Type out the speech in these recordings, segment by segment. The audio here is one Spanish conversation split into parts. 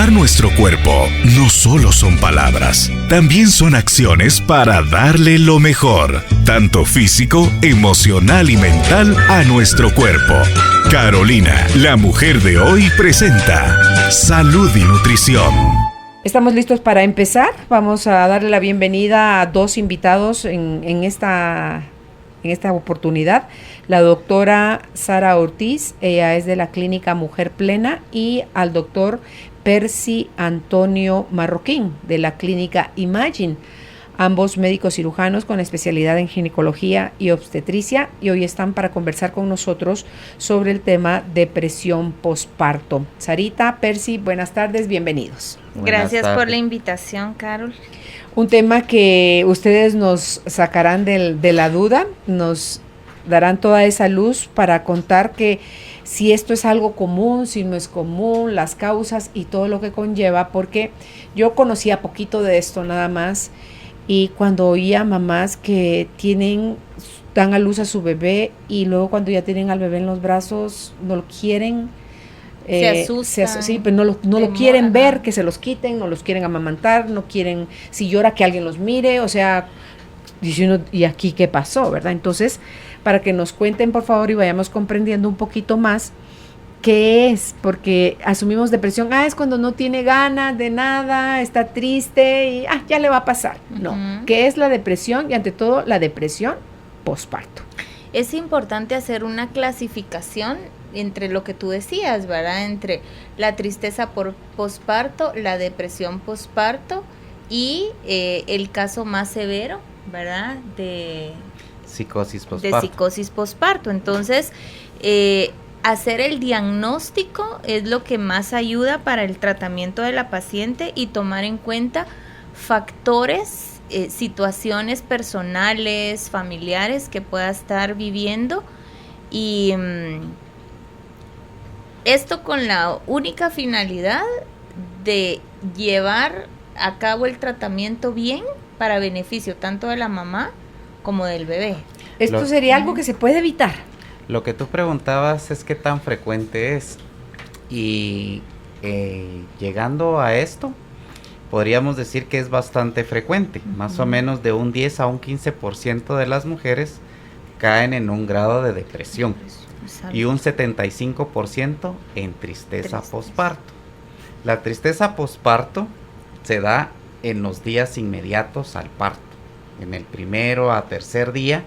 Amar nuestro cuerpo no solo son palabras, también son acciones para darle lo mejor, tanto físico, emocional y mental, a nuestro cuerpo. Carolina, la mujer de hoy, presenta Salud y Nutrición. Estamos listos para empezar. Vamos a darle la bienvenida a dos invitados en esta oportunidad. La doctora Sara Ortiz, ella es de la clínica Mujer Plena, y al doctor Percy Antonio Marroquín, de la clínica Imagine, ambos médicos cirujanos con especialidad en ginecología y obstetricia, y hoy están para conversar con nosotros sobre el tema depresión posparto. Sarita, Percy, buenas tardes, bienvenidos. Gracias por la invitación, Carol. Un tema que ustedes nos sacarán de la duda, nos darán toda esa luz para contar que si esto es algo común, si no es común, las causas y todo lo que conlleva, porque yo conocía poquito de esto nada más, y cuando oía mamás que dan a luz a su bebé y luego cuando ya tienen al bebé en los brazos no lo quieren, se asustan, sí, pero no lo quieren ver, que se los quiten, no los quieren amamantar, no quieren, si llora, que alguien los mire, o sea, dice uno, ¿y aquí qué pasó, verdad? Entonces, para que nos cuenten, por favor, y vayamos comprendiendo un poquito más qué es, porque asumimos depresión, es cuando no tiene ganas de nada, está triste y ya le va a pasar. No, ¿qué es la depresión? Y ante todo, la depresión posparto. Es importante hacer una clasificación entre lo que tú decías, ¿verdad? Entre la tristeza por posparto, la depresión posparto y el caso más severo, ¿verdad? De psicosis posparto. Entonces, hacer el diagnóstico es lo que más ayuda para el tratamiento de la paciente y tomar en cuenta factores, situaciones personales, familiares que pueda estar viviendo, y esto con la única finalidad de llevar a cabo el tratamiento bien para beneficio tanto de la mamá como del bebé. Esto sería algo que se puede evitar. Lo que tú preguntabas es qué tan frecuente es, y llegando a esto podríamos decir que es bastante frecuente. Más o menos de un 10 a un 15% de las mujeres caen en un grado de depresión y un 75% en tristeza posparto. La tristeza posparto se da en los días inmediatos al parto. En el primero a tercer día,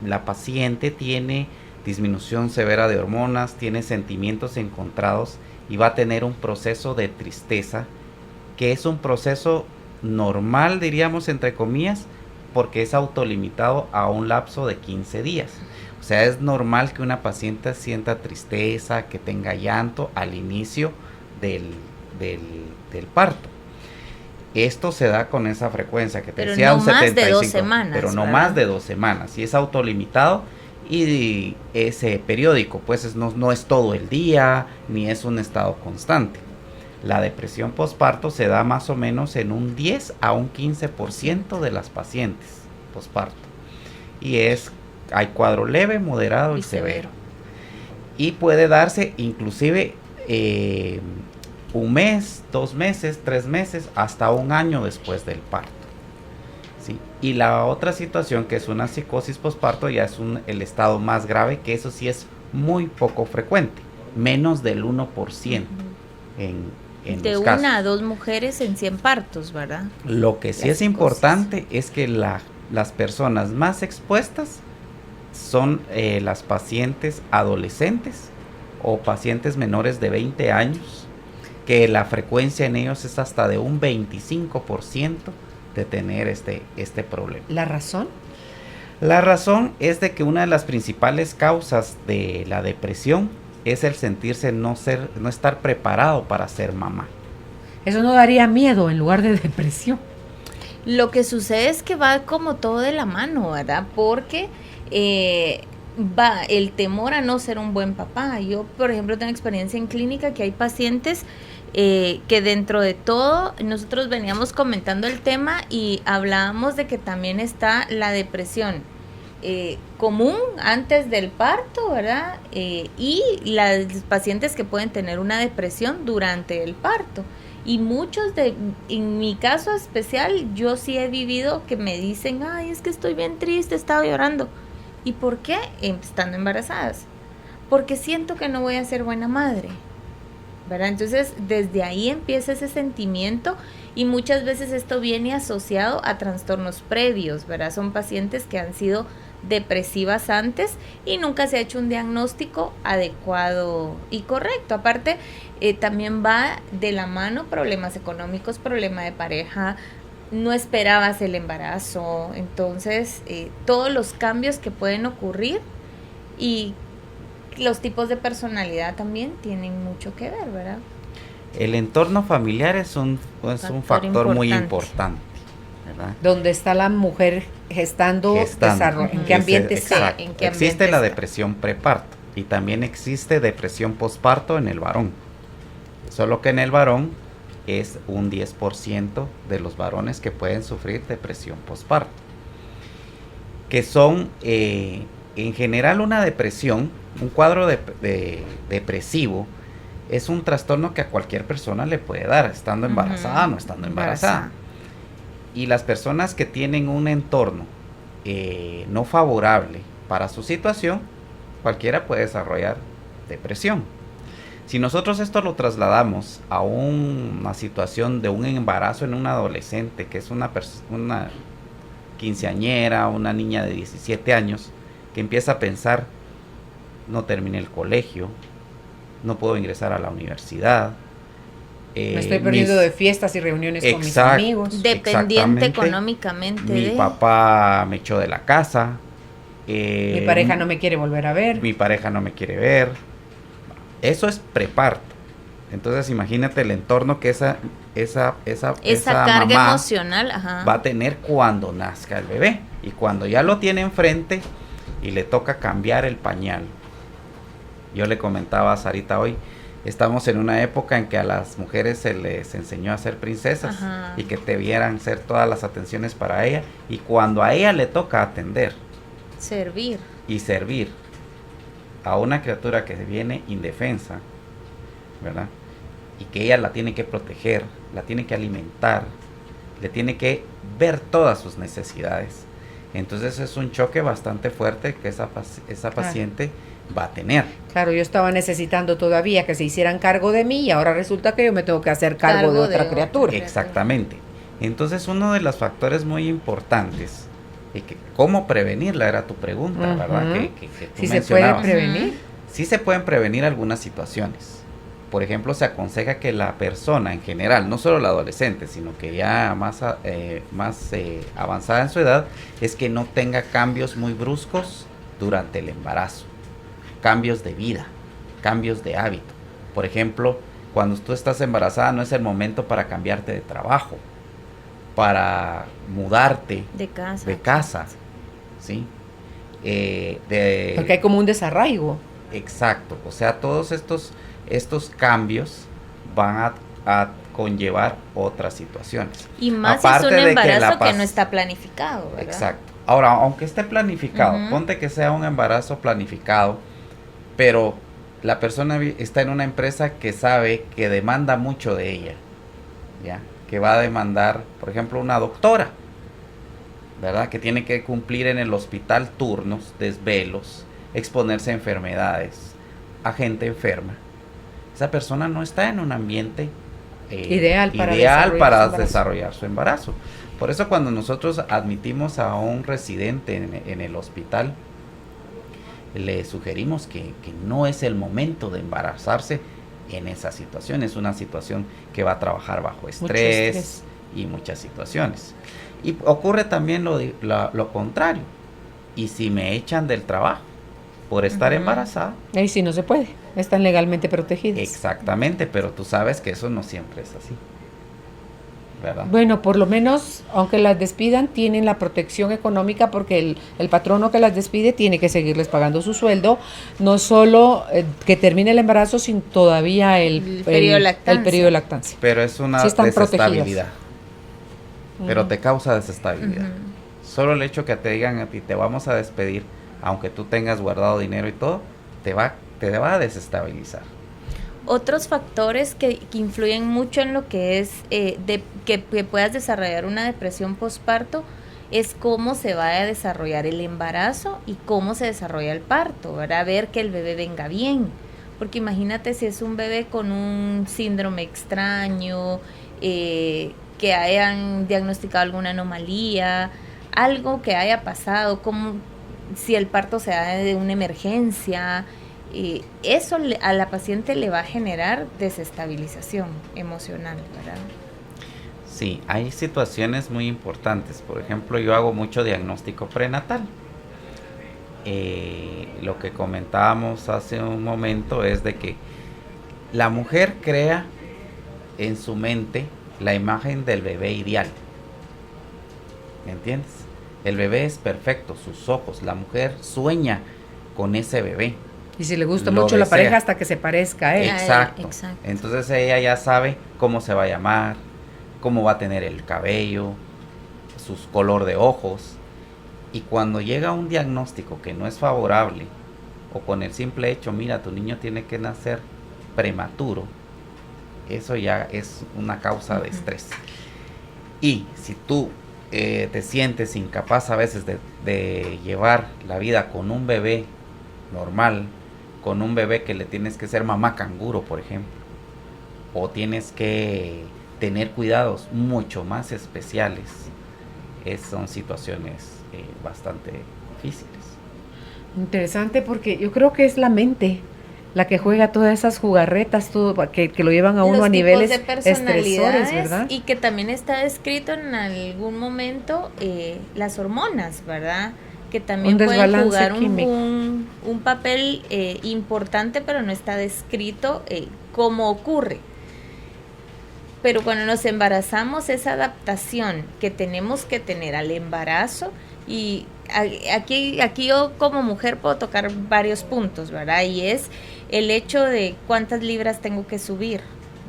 la paciente tiene disminución severa de hormonas, tiene sentimientos encontrados y va a tener un proceso de tristeza, que es un proceso normal, diríamos entre comillas, porque es autolimitado a un lapso de 15 días. O sea, es normal que una paciente sienta tristeza, que tenga llanto al inicio del parto. Esto se da con esa frecuencia que te decía, no un más 75, de 2 semanas. Pero no ¿verdad? más de 2 semanas, y es autolimitado y es periódico, pues no es todo el día, ni es un estado constante. La depresión posparto se da más o menos en un 10 a un 15% de las pacientes posparto, y hay cuadro leve, moderado y severo. Y puede darse inclusive un mes, 2 meses, 3 meses, hasta un año después del parto. ¿Sí? Y la otra situación, que es una psicosis posparto, ya es el estado más grave, que eso sí es muy poco frecuente, menos del 1% en de los casos. 1 a 2 mujeres en 100 partos, ¿verdad? Lo que sí es importante es que las personas más expuestas son las pacientes adolescentes o pacientes menores de 20 años, que la frecuencia en ellos es hasta de un 25% de tener este problema. ¿La razón? La razón es de que una de las principales causas de la depresión es el sentirse no estar preparado para ser mamá. Eso no daría miedo en lugar de depresión. Lo que sucede es que va como todo de la mano, ¿verdad? Porque va el temor a no ser un buen papá. Yo, por ejemplo, tengo experiencia en clínica que hay pacientes que dentro de todo nosotros veníamos comentando el tema y hablábamos de que también está la depresión común antes del parto, ¿verdad? Y las pacientes que pueden tener una depresión durante el parto. Y en mi caso especial, yo sí he vivido que me dicen, ay, es que estoy bien triste, estaba llorando. ¿Y por qué? Estando embarazadas. Porque siento que no voy a ser buena madre, ¿verdad? Entonces, desde ahí empieza ese sentimiento y muchas veces esto viene asociado a trastornos previos, ¿verdad? Son pacientes que han sido depresivas antes y nunca se ha hecho un diagnóstico adecuado y correcto. Aparte, también va de la mano problemas económicos, problema de pareja, no esperabas el embarazo, entonces todos los cambios que pueden ocurrir y los tipos de personalidad también tienen mucho que ver, ¿verdad? El entorno familiar es un factor muy importante, ¿verdad? Donde está la mujer gestando. ¿En qué ambiente está? Existe la depresión preparto y también existe depresión posparto en el varón. Solo que en el varón es un 10% de los varones que pueden sufrir depresión posparto. Que son, en general, una depresión, un cuadro depresivo, es un trastorno que a cualquier persona le puede dar, estando embarazada o no estando embarazada. Y las personas que tienen un entorno no favorable para su situación, cualquiera puede desarrollar depresión. Si nosotros esto lo trasladamos a una situación de un embarazo en un adolescente, que es una quinceañera, una niña de 17 años, que empieza a pensar, no terminé el colegio, no puedo ingresar a la universidad. Me estoy perdiendo de fiestas y reuniones con mis amigos. Dependiente económicamente. Mi papá me echó de la casa. Mi pareja no me quiere volver a ver. Mi pareja no me quiere ver. Eso es preparto. Entonces imagínate el entorno que esa carga mamá emocional va a tener cuando nazca el bebé. Y cuando ya lo tiene enfrente y le toca cambiar el pañal. Yo le comentaba a Sarita hoy, estamos en una época en que a las mujeres se les enseñó a ser princesas. Ajá. Y que debieran ser todas las atenciones para ella. Y cuando a ella le toca atender. Servir. A una criatura que viene indefensa, ¿verdad? Y que ella la tiene que proteger, la tiene que alimentar, le tiene que ver todas sus necesidades. Entonces es un choque bastante fuerte que esa paciente va a tener. Claro, yo estaba necesitando todavía que se hicieran cargo de mí y ahora resulta que yo me tengo que hacer cargo de otra criatura. Exactamente. Entonces uno de los factores muy importantes, y que cómo prevenirla era tu pregunta, ¿verdad? Que tú ¿Sí mencionabas. se puede prevenir? Sí se pueden prevenir algunas situaciones. Por ejemplo, se aconseja que la persona en general, no solo la adolescente, sino que ya más avanzada en su edad, es que no tenga cambios muy bruscos durante el embarazo. Cambios de vida, cambios de hábito. Por ejemplo, cuando tú estás embarazada no es el momento para cambiarte de trabajo, para mudarte de casa, ¿sí? Porque hay como un desarraigo. Exacto, o sea, todos estos cambios van a conllevar otras situaciones. Y más si es un embarazo que no está planificado, ¿verdad? Exacto. Ahora, aunque esté planificado, ponte que sea un embarazo planificado, pero la persona está en una empresa que sabe que demanda mucho de ella, ¿ya? Que va a demandar, por ejemplo, una doctora, ¿verdad? Que tiene que cumplir en el hospital turnos, desvelos, exponerse a enfermedades, a gente enferma. Esa persona no está en un ambiente ideal para desarrollar su embarazo. Por eso cuando nosotros admitimos a un residente en el hospital, le sugerimos que no es el momento de embarazarse en esa situación. Es una situación que va a trabajar bajo estrés y muchas situaciones. Y ocurre también lo contrario. Y si me echan del trabajo por estar embarazada. Ahí sí no se puede, están legalmente protegidas. Exactamente, pero tú sabes que eso no siempre es así, ¿verdad? Bueno, por lo menos, aunque las despidan, tienen la protección económica porque el patrono que las despide tiene que seguirles pagando su sueldo, no solo que termine el embarazo, sino todavía el periodo de lactancia. Pero es una desestabilidad, pero te causa desestabilidad. Solo el hecho que te digan a ti, te vamos a despedir, aunque tú tengas guardado dinero y todo, te va a desestabilizar. Otros factores que influyen mucho en lo que es que puedas desarrollar una depresión postparto es cómo se va a desarrollar el embarazo y cómo se desarrolla el parto, ¿verdad? Ver que el bebé venga bien, porque imagínate si es un bebé con un síndrome extraño, que hayan diagnosticado alguna anomalía, algo que haya pasado, como si el parto se da de una emergencia, eso a la paciente le va a generar desestabilización emocional, ¿verdad? Sí, hay situaciones muy importantes. Por ejemplo, yo hago mucho diagnóstico prenatal. Lo que comentábamos hace un momento es de que la mujer crea en su mente la imagen del bebé ideal. ¿Me entiendes? El bebé es perfecto, sus ojos, la mujer sueña con ese bebé. Y si le gusta mucho la pareja hasta que se parezca a él. Exacto. Entonces ella ya sabe cómo se va a llamar, cómo va a tener el cabello, su color de ojos. Y cuando llega un diagnóstico que no es favorable, o con el simple hecho, mira, tu niño tiene que nacer prematuro, eso ya es una causa de estrés. Y si tú te sientes incapaz a veces de llevar la vida con un bebé normal, con un bebé que le tienes que ser mamá canguro, por ejemplo, o tienes que tener cuidados mucho más especiales, son situaciones bastante difíciles. Interesante, porque yo creo que es la mente la que juega todas esas jugarretas, todo que lo llevan a uno a niveles de personalidades, estresores, ¿verdad? Y que también está descrito en algún momento las hormonas, ¿verdad? Que también pueden jugar un papel importante, pero no está descrito cómo ocurre. Pero cuando nos embarazamos, esa adaptación que tenemos que tener al embarazo, y aquí yo como mujer puedo tocar varios puntos, ¿verdad? Y es el hecho de cuántas libras tengo que subir,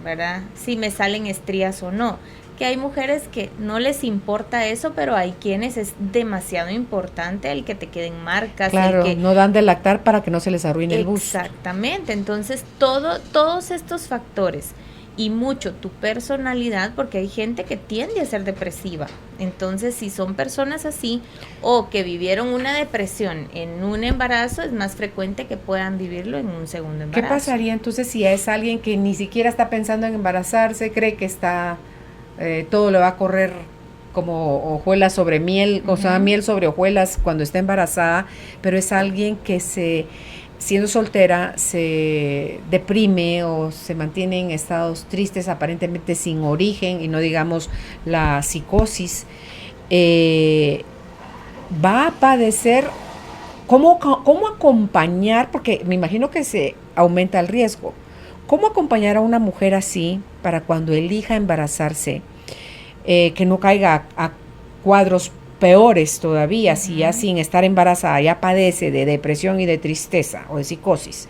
¿verdad? Si me salen estrías o no. Que hay mujeres que no les importa eso, pero hay quienes es demasiado importante el que te queden marcas. Claro, el que no dan de lactar para que no se les arruine el busto. Exactamente, entonces todos estos factores y mucho tu personalidad, porque hay gente que tiende a ser depresiva. Entonces, si son personas así o que vivieron una depresión en un embarazo, es más frecuente que puedan vivirlo en un segundo embarazo. ¿Qué pasaría entonces si es alguien que ni siquiera está pensando en embarazarse, cree que está todo le va a correr como hojuelas sobre miel, o sea, miel sobre hojuelas cuando está embarazada, pero es alguien que siendo soltera se deprime o se mantiene en estados tristes aparentemente sin origen, y no digamos la psicosis, va a padecer? ¿Cómo acompañar? Porque me imagino que se aumenta el riesgo. ¿Cómo acompañar a una mujer así para cuando elija embarazarse, que no caiga a cuadros peores todavía, si ya sin estar embarazada ya padece de depresión y de tristeza o de psicosis?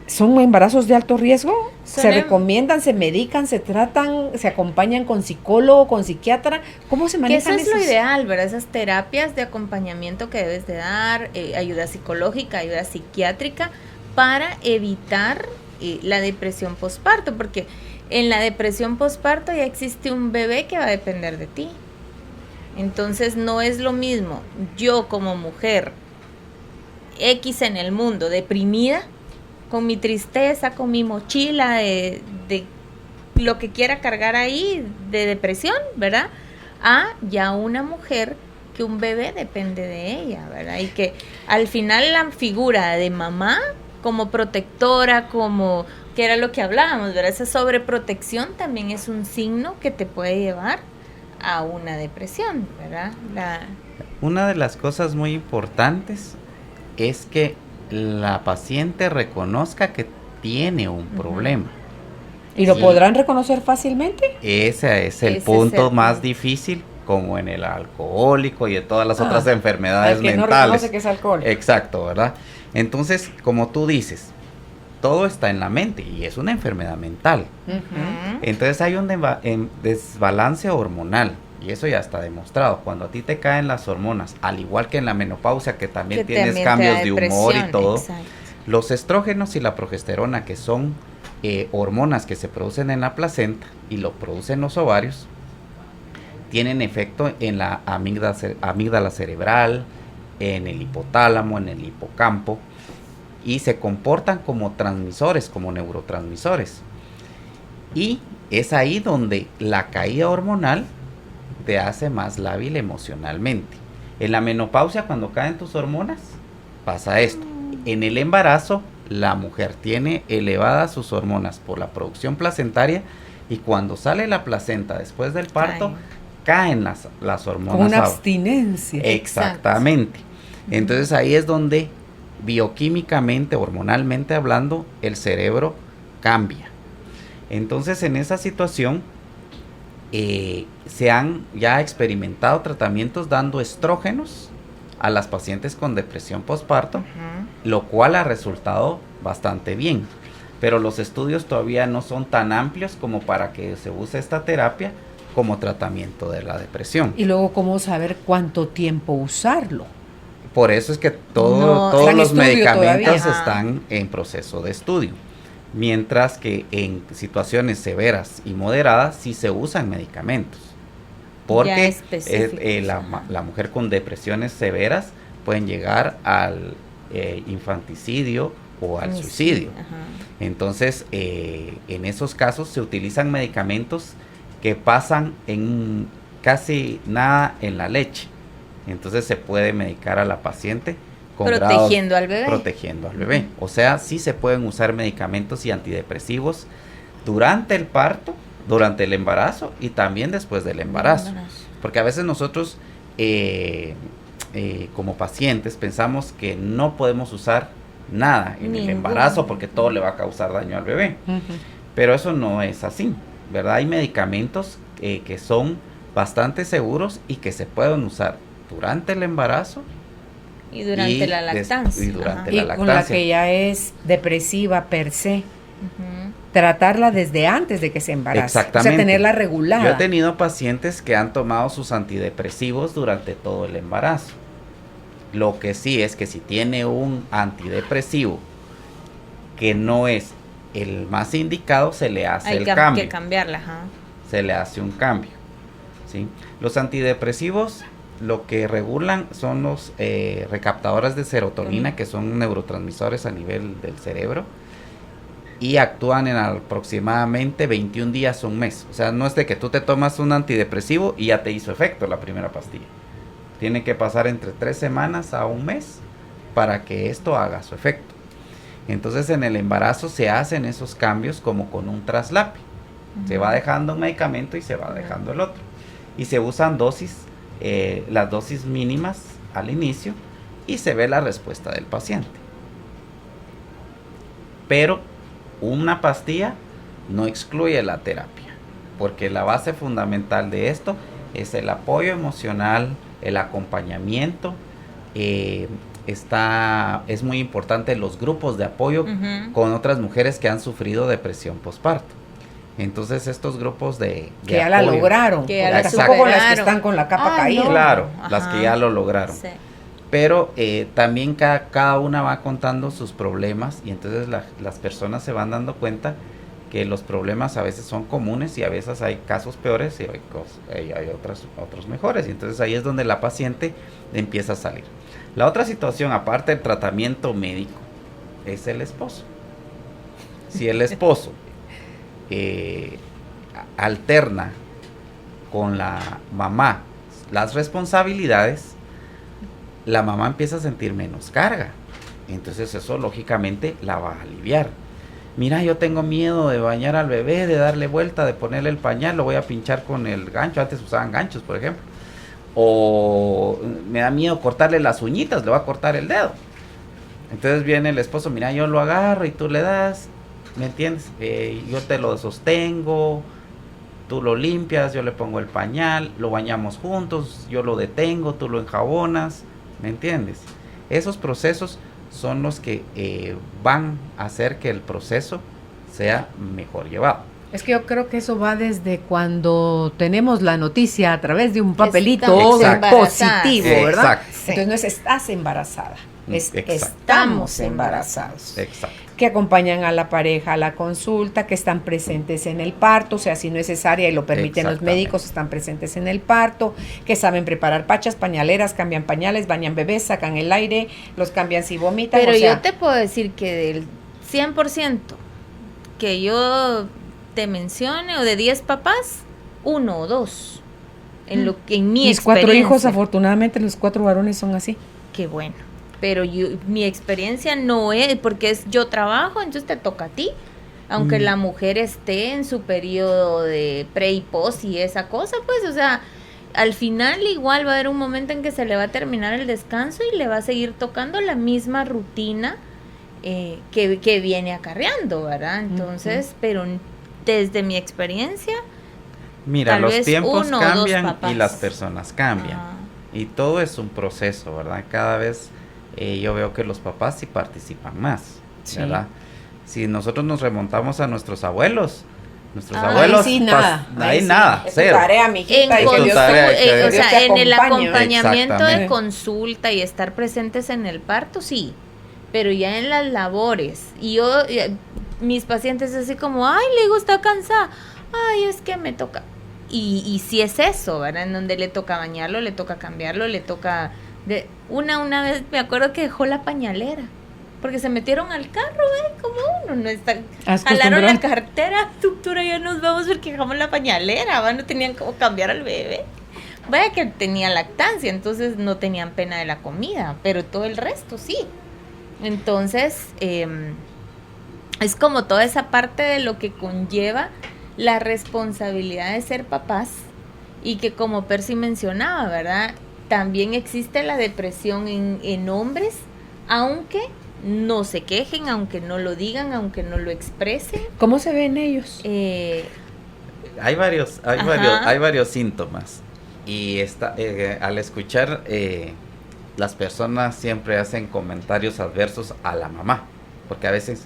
¿Son embarazos de alto riesgo? ¿Se recomiendan, se medican, se tratan, se acompañan con psicólogo, con psiquiatra? ¿Cómo se manejan esos? Eso es lo ideal, ¿verdad? Esas terapias de acompañamiento que debes de dar, ayuda psicológica, ayuda psiquiátrica, para evitar la depresión postparto, porque en la depresión postparto ya existe un bebé que va a depender de ti. Entonces no es lo mismo yo como mujer X en el mundo, deprimida, con mi tristeza, con mi mochila de lo que quiera cargar ahí de depresión, ¿verdad? A ya una mujer que un bebé depende de ella, ¿verdad? Y que al final la figura de mamá como protectora, como que era lo que hablábamos, ¿verdad? Esa sobreprotección también es un signo que te puede llevar a una depresión, ¿verdad? Una de las cosas muy importantes es que la paciente reconozca que tiene un problema. ¿Y lo podrán reconocer fácilmente? Ese es el punto más difícil, como en el alcohólico y en todas las otras enfermedades que mentales. No reconoce que es alcohol. Exacto, ¿verdad? Entonces, como tú dices, todo está en la mente y es una enfermedad mental. Entonces hay un desbalance hormonal. y eso ya está demostrado, cuando a ti te caen las hormonas, al igual que en la menopausia, que también Que tienes también cambios te da de humor y depresión, todo, exacto. los estrógenos y la progesterona, que son hormonas que se producen en la placenta y lo producen los ovarios, tienen efecto en la amígdala cerebral, en el hipotálamo, en el hipocampo, y se comportan como transmisores, como neurotransmisores. Y es ahí donde la caída hormonal te hace más lábil emocionalmente. En la menopausia, cuando caen tus hormonas, pasa esto. En el embarazo, la mujer tiene elevadas sus hormonas por la producción placentaria, y cuando sale la placenta después del parto, caen las hormonas. Como una abstinencia. Exactamente. Entonces ahí es donde bioquímicamente, hormonalmente hablando, el cerebro cambia. Entonces en esa situación se han ya experimentado tratamientos dando estrógenos a las pacientes con depresión postparto, lo cual ha resultado bastante bien. Pero los estudios todavía no son tan amplios como para que se use esta terapia como tratamiento de la depresión. Y luego, ¿cómo saber cuánto tiempo usarlo? Por eso es que todos los medicamentos todavía. están en proceso de estudio. Mientras que en situaciones severas y moderadas sí se usan medicamentos. Porque la mujer con depresiones severas pueden llegar al infanticidio o al suicidio. Entonces, en esos casos se utilizan medicamentos que pasan en casi nada en la leche. Entonces se puede medicar a la paciente con protegiendo al bebé. O sea, sí se pueden usar medicamentos y antidepresivos durante el parto, durante el embarazo y también después del embarazo. Porque a veces nosotros como pacientes pensamos que no podemos usar nada en el embarazo porque todo le va a causar daño al bebé. Pero eso no es así, ¿verdad? Hay medicamentos que son bastante seguros y que se pueden usar durante el embarazo y durante la lactancia. Y con la que ya es depresiva per se, tratarla desde antes de que se embarace. Exactamente. O sea, tenerla regulada. Yo he tenido pacientes que han tomado sus antidepresivos durante todo el embarazo. Lo que sí es que si tiene un antidepresivo que no es el más indicado, se le hace el cambio. Hay que cambiarla, Se le hace un cambio, ¿sí? Los antidepresivos lo que regulan son los recaptadores de serotonina, que son neurotransmisores a nivel del cerebro, y actúan en aproximadamente 21 días o un mes. O sea, no es de que tú te tomas un antidepresivo y ya te hizo efecto la primera pastilla. Tiene que pasar entre 3 semanas a un mes para que esto haga su efecto. Entonces en el embarazo se hacen esos cambios como con un traslape. Se va dejando un medicamento y se va dejando el otro. Y se usan dosis, las dosis mínimas al inicio, y se ve la respuesta del paciente. Pero una pastilla no excluye la terapia, porque la base fundamental de esto es el apoyo emocional, el acompañamiento. Es muy importante los grupos de apoyo con otras mujeres que han sufrido depresión postparto. Entonces estos grupos de que ya apoyo, la lograron, que ya la tampoco las que están con la capa caída. Claro, las que ya lo lograron. Sí. Pero también cada una va contando sus problemas, y entonces las personas se van dando cuenta que los problemas a veces son comunes y a veces hay casos peores y hay otros mejores. Y entonces ahí es donde la paciente empieza a salir. La otra situación, aparte del tratamiento médico, es el esposo. Si el esposo alterna con la mamá las responsabilidades, la mamá empieza a sentir menos carga. Entonces eso lógicamente la va a aliviar. Mira, yo tengo miedo de bañar al bebé, de darle vuelta, de ponerle el pañal, lo voy a pinchar con el gancho. Antes usaban ganchos, por ejemplo. O me da miedo cortarle las uñitas, le voy a cortar el dedo. Entonces viene el esposo, mira, yo lo agarro y tú le das, ¿me entiendes? Yo te lo sostengo, tú lo limpias, yo le pongo el pañal, lo bañamos juntos, yo lo detengo, tú lo enjabonas, ¿me entiendes? Esos procesos son los que van a hacer que el proceso sea mejor llevado. Es que yo creo que eso va desde cuando tenemos la noticia a través de un papelito positivo, ¿verdad? Exacto. Entonces no es estás embarazada, es Exacto. estamos embarazados. Exacto. Que acompañan a la pareja a la consulta, que están presentes en el parto, o sea, si no es cesárea y lo permiten los médicos, están presentes en el parto, que saben preparar pachas, pañaleras, cambian pañales, bañan bebés, sacan el aire, los cambian si vomitan. Pero o sea, yo te puedo decir que del 100% que yo te mencione, o de 10 papás, 1 o 2, en mi mis experiencia. 4 hijos, afortunadamente los 4 varones son así. Qué bueno. Pero mi experiencia no es, porque yo trabajo, entonces te toca a ti. Aunque la mujer esté en su periodo de pre y post y esa cosa, pues, o sea, al final igual va a haber un momento en que se le va a terminar el descanso y le va a seguir tocando la misma rutina que viene acarreando, ¿verdad? Entonces, pero desde mi experiencia, mira, tal los vez tiempos 1 o 2 cambian papás. y las personas cambian. Y todo es un proceso, ¿verdad? Cada vez yo veo que los papás sí participan más, ¿verdad? Si nosotros nos remontamos a nuestros abuelos Ahí sí, nada. Ahí nada, es cero. Tu tarea, mijita, En y que Dios te- o Dios sea, te en el acompañe. acompañamiento de Exactamente. consulta y estar presentes en el parto, sí, pero ya en las labores, y yo, mis pacientes así como, ay, le digo, está cansada, ay, es que me toca, y si es eso, ¿verdad? En donde le toca bañarlo, le toca cambiarlo, le toca, una vez me acuerdo que dejó la pañalera, porque se metieron al carro, como uno no está, jalaron la cartera, doctora, ya nos vamos porque dejamos la pañalera, ¿va? No tenían cómo cambiar al bebé. Vaya que tenía lactancia, entonces no tenían pena de la comida, pero todo el resto sí. Entonces, es como toda esa parte de lo que conlleva la responsabilidad de ser papás, y que como Percy mencionaba, ¿verdad? También existe la depresión en hombres, aunque no se quejen, aunque no lo digan, aunque no lo expresen. ¿Cómo se ven ellos? Hay varios síntomas. Y al escuchar, las personas siempre hacen comentarios adversos a la mamá, porque a veces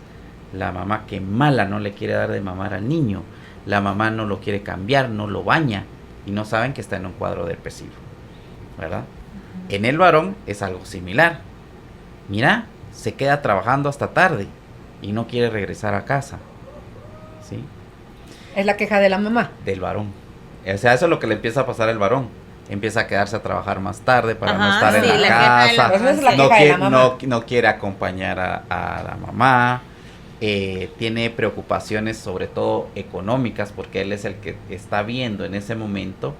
la mamá, que mala, no le quiere dar de mamar al niño, la mamá no lo quiere cambiar, no lo baña, y no saben que está en un cuadro depresivo, ¿verdad? En el varón es algo similar. Mira, se queda trabajando hasta tarde y no quiere regresar a casa, ¿sí? Es la queja de la mamá. Del varón. O sea, eso es lo que le empieza a pasar al varón. Empieza a quedarse a trabajar más tarde para no estar en la casa. Esa es la queja de la mamá. No quiere acompañar a la mamá. Tiene preocupaciones, sobre todo económicas, porque él es el que está viendo en ese momento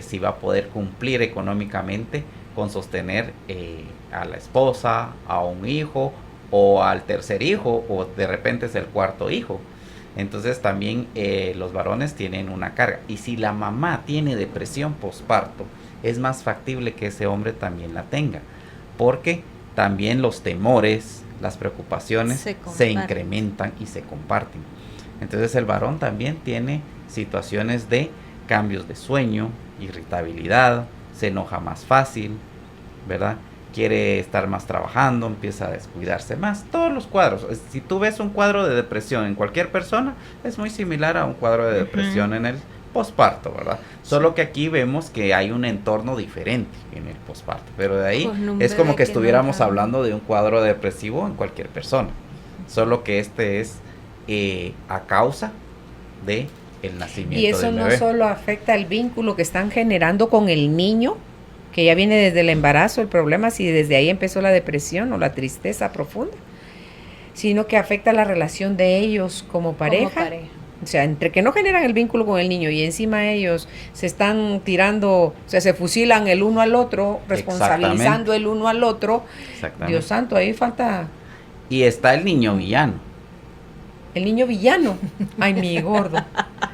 si va a poder cumplir económicamente con sostener a la esposa, a un hijo, o al tercer hijo, o de repente es el cuarto hijo. Entonces también los varones tienen una carga. Y si la mamá tiene depresión posparto, es más factible que ese hombre también la tenga, porque también los temores, las preocupaciones se incrementan y se comparten. Entonces el varón también tiene situaciones de cambios de sueño, irritabilidad, se enoja más fácil, ¿verdad? Quiere estar más trabajando, empieza a descuidarse más. Todos los cuadros, si tú ves un cuadro de depresión en cualquier persona, es muy similar a un cuadro de depresión en el posparto, ¿verdad? Solo que aquí vemos que hay un entorno diferente en el posparto, pero de ahí es como que estuviéramos hablando de un cuadro depresivo en cualquier persona, solo que este es a causa de el nacimiento y eso del no bebé. solo afecta el vínculo que están generando con el niño, que ya viene desde el embarazo, el problema si desde ahí empezó la depresión o la tristeza profunda, sino que afecta la relación de ellos como pareja. O sea, entre que no generan el vínculo con el niño y encima ellos se están tirando, o sea, se fusilan el uno al otro, responsabilizando el uno al otro. Dios santo, ahí falta... Y está el niño villano. El niño villano. Ay, mi gordo.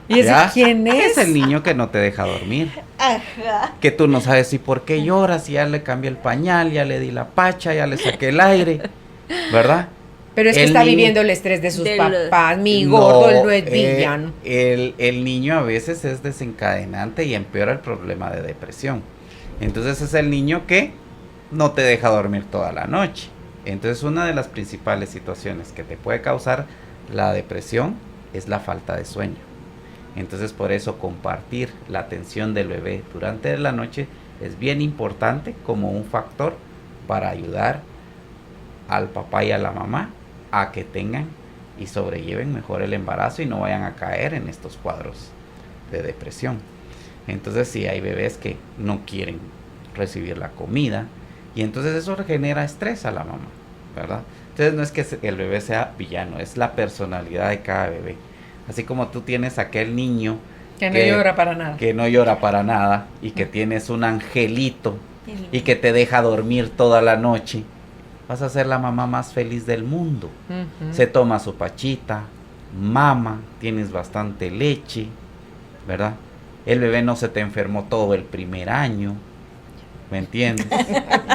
¿Y ese quién es? Es el niño que no te deja dormir. Ajá. Que tú no sabes si por qué lloras, si ya le cambié el pañal, ya le di la pacha, ya le saqué el aire, ¿verdad? Pero es que está viviendo el estrés de sus papás, mi gordo, él no es villano. El niño a veces es desencadenante y empeora el problema de depresión. Entonces es el niño que no te deja dormir toda la noche. Entonces una de las principales situaciones que te puede causar la depresión es la falta de sueño. Entonces por eso compartir la atención del bebé durante la noche es bien importante como un factor para ayudar al papá y a la mamá a que tengan y sobrelleven mejor el embarazo y no vayan a caer en estos cuadros de depresión. Entonces sí hay bebés que no quieren recibir la comida y entonces eso genera estrés a la mamá, ¿verdad? Entonces no es que el bebé sea villano, es la personalidad de cada bebé. Así como tú tienes aquel niño que no llora para nada. Que no llora para nada y que tienes un angelito y que te deja dormir toda la noche, vas a ser la mamá más feliz del mundo. Se toma su pachita, mama, tienes bastante leche, ¿verdad? El bebé no se te enfermó todo el primer año, ¿me entiendes?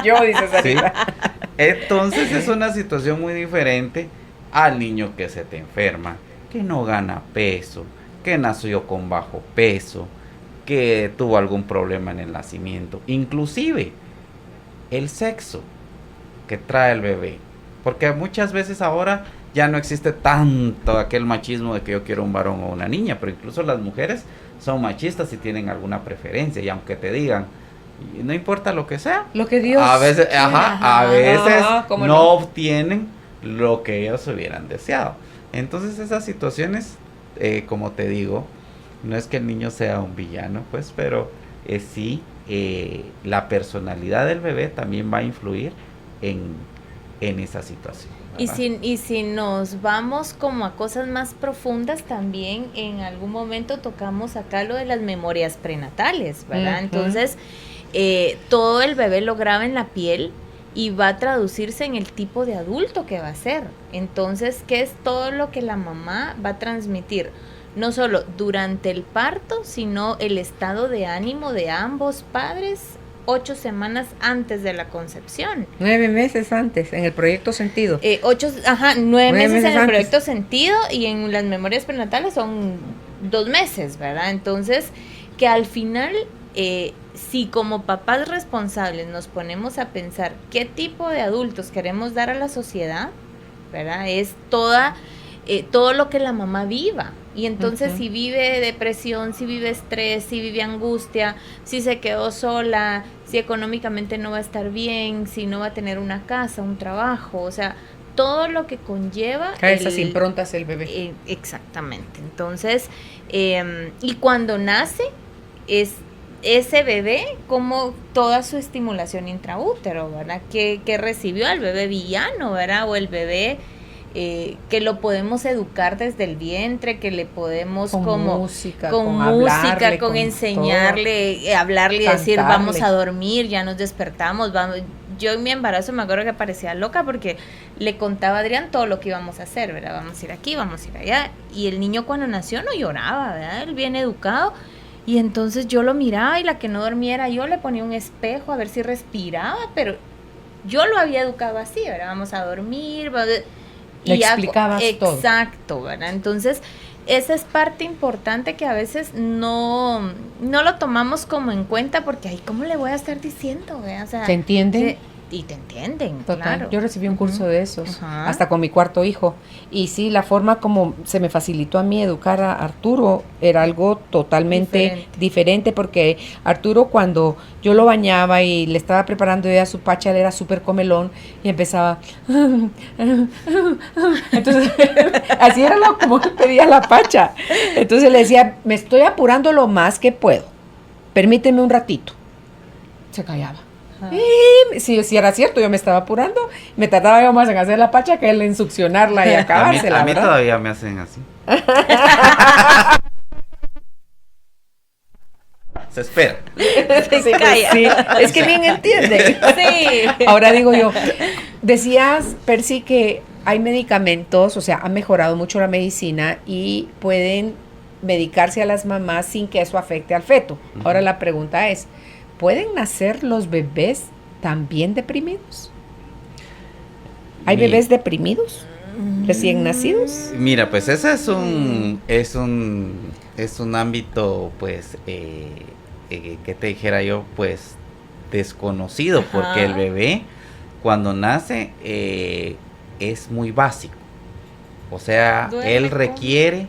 Yo, dices Sarita. ¿Sí? Entonces es una situación muy diferente al niño que se te enferma, que no gana peso, que nació con bajo peso, que tuvo algún problema en el nacimiento, inclusive el sexo que trae el bebé, porque muchas veces ahora ya no existe tanto aquel machismo de que yo quiero un varón o una niña, pero incluso las mujeres son machistas y tienen alguna preferencia, y aunque te digan, no importa lo que sea, lo que Dios a veces, a veces no obtienen lo que ellos hubieran deseado. Entonces esas situaciones, como te digo, no es que el niño sea un villano, pues, pero sí, la personalidad del bebé también va a influir en esa situación, ¿verdad? Y si nos vamos como a cosas más profundas, también en algún momento tocamos acá lo de las memorias prenatales, ¿verdad? Entonces, todo el bebé lo graba en la piel y va a traducirse en el tipo de adulto que va a ser. Entonces, ¿qué es todo lo que la mamá va a transmitir? No solo durante el parto, sino el estado de ánimo de ambos padres 8 semanas antes de la concepción. 9 meses antes, en el proyecto Sentido. 9 meses en el proyecto Sentido, y en las memorias prenatales son 2 meses, ¿verdad? Entonces, que al final, si como papás responsables nos ponemos a pensar qué tipo de adultos queremos dar a la sociedad, ¿verdad? Es todo lo que la mamá viva. Y entonces si vive depresión, si vive estrés, si vive angustia, si se quedó sola, si económicamente no va a estar bien, si no va a tener una casa, un trabajo, o sea, todo lo que conlleva esas improntas el bebé. Exactamente. Entonces, y cuando nace, es ese bebé como toda su estimulación intraútero, ¿verdad? Que recibió al bebé villano, ¿verdad? O el bebé que lo podemos educar desde el vientre, que le podemos con como música, con enseñarle, hablarle y decir vamos a dormir, ya nos despertamos, vamos. Yo en mi embarazo me acuerdo que parecía loca porque le contaba a Adrián todo lo que íbamos a hacer, ¿verdad? Vamos a ir aquí, vamos a ir allá, y el niño cuando nació no lloraba, ¿verdad? Él bien educado. Y entonces yo lo miraba y la que no dormía era yo, le ponía un espejo a ver si respiraba, pero yo lo había educado así, ¿verdad? Vamos a dormir, le explicabas todo. Exacto, ¿verdad? Entonces, esa es parte importante que a veces no lo tomamos como en cuenta porque, ay, ¿cómo le voy a estar diciendo? ¿Verdad? O sea, ¿te entienden? Y te entienden, total. Claro. Yo recibí un curso de esos, hasta con mi cuarto hijo. Y sí, la forma como se me facilitó a mí educar a Arturo era algo totalmente diferente porque Arturo, cuando yo lo bañaba y le estaba preparando ya su pacha, él era súper comelón y empezaba... Entonces, así era como que pedía la pacha. Entonces le decía, me estoy apurando lo más que puedo. Permíteme un ratito. Se callaba. Si era cierto, yo me estaba apurando, me tardaba yo más en hacer la pacha que él en succionarla y acabársela. A mí todavía me hacen así. Se espera. Se calla. Sí, es que bien entiende. Sí. Ahora digo yo, decías, Percy, que hay medicamentos, o sea, ha mejorado mucho la medicina y pueden medicarse a las mamás sin que eso afecte al feto. Ahora la pregunta es, ¿pueden nacer los bebés también deprimidos? ¿Hay bebés deprimidos recién nacidos? Mira, pues ese es un ámbito, pues, que te dijera yo, pues, desconocido, porque el bebé cuando nace es muy básico. O sea, Duerme, él come. requiere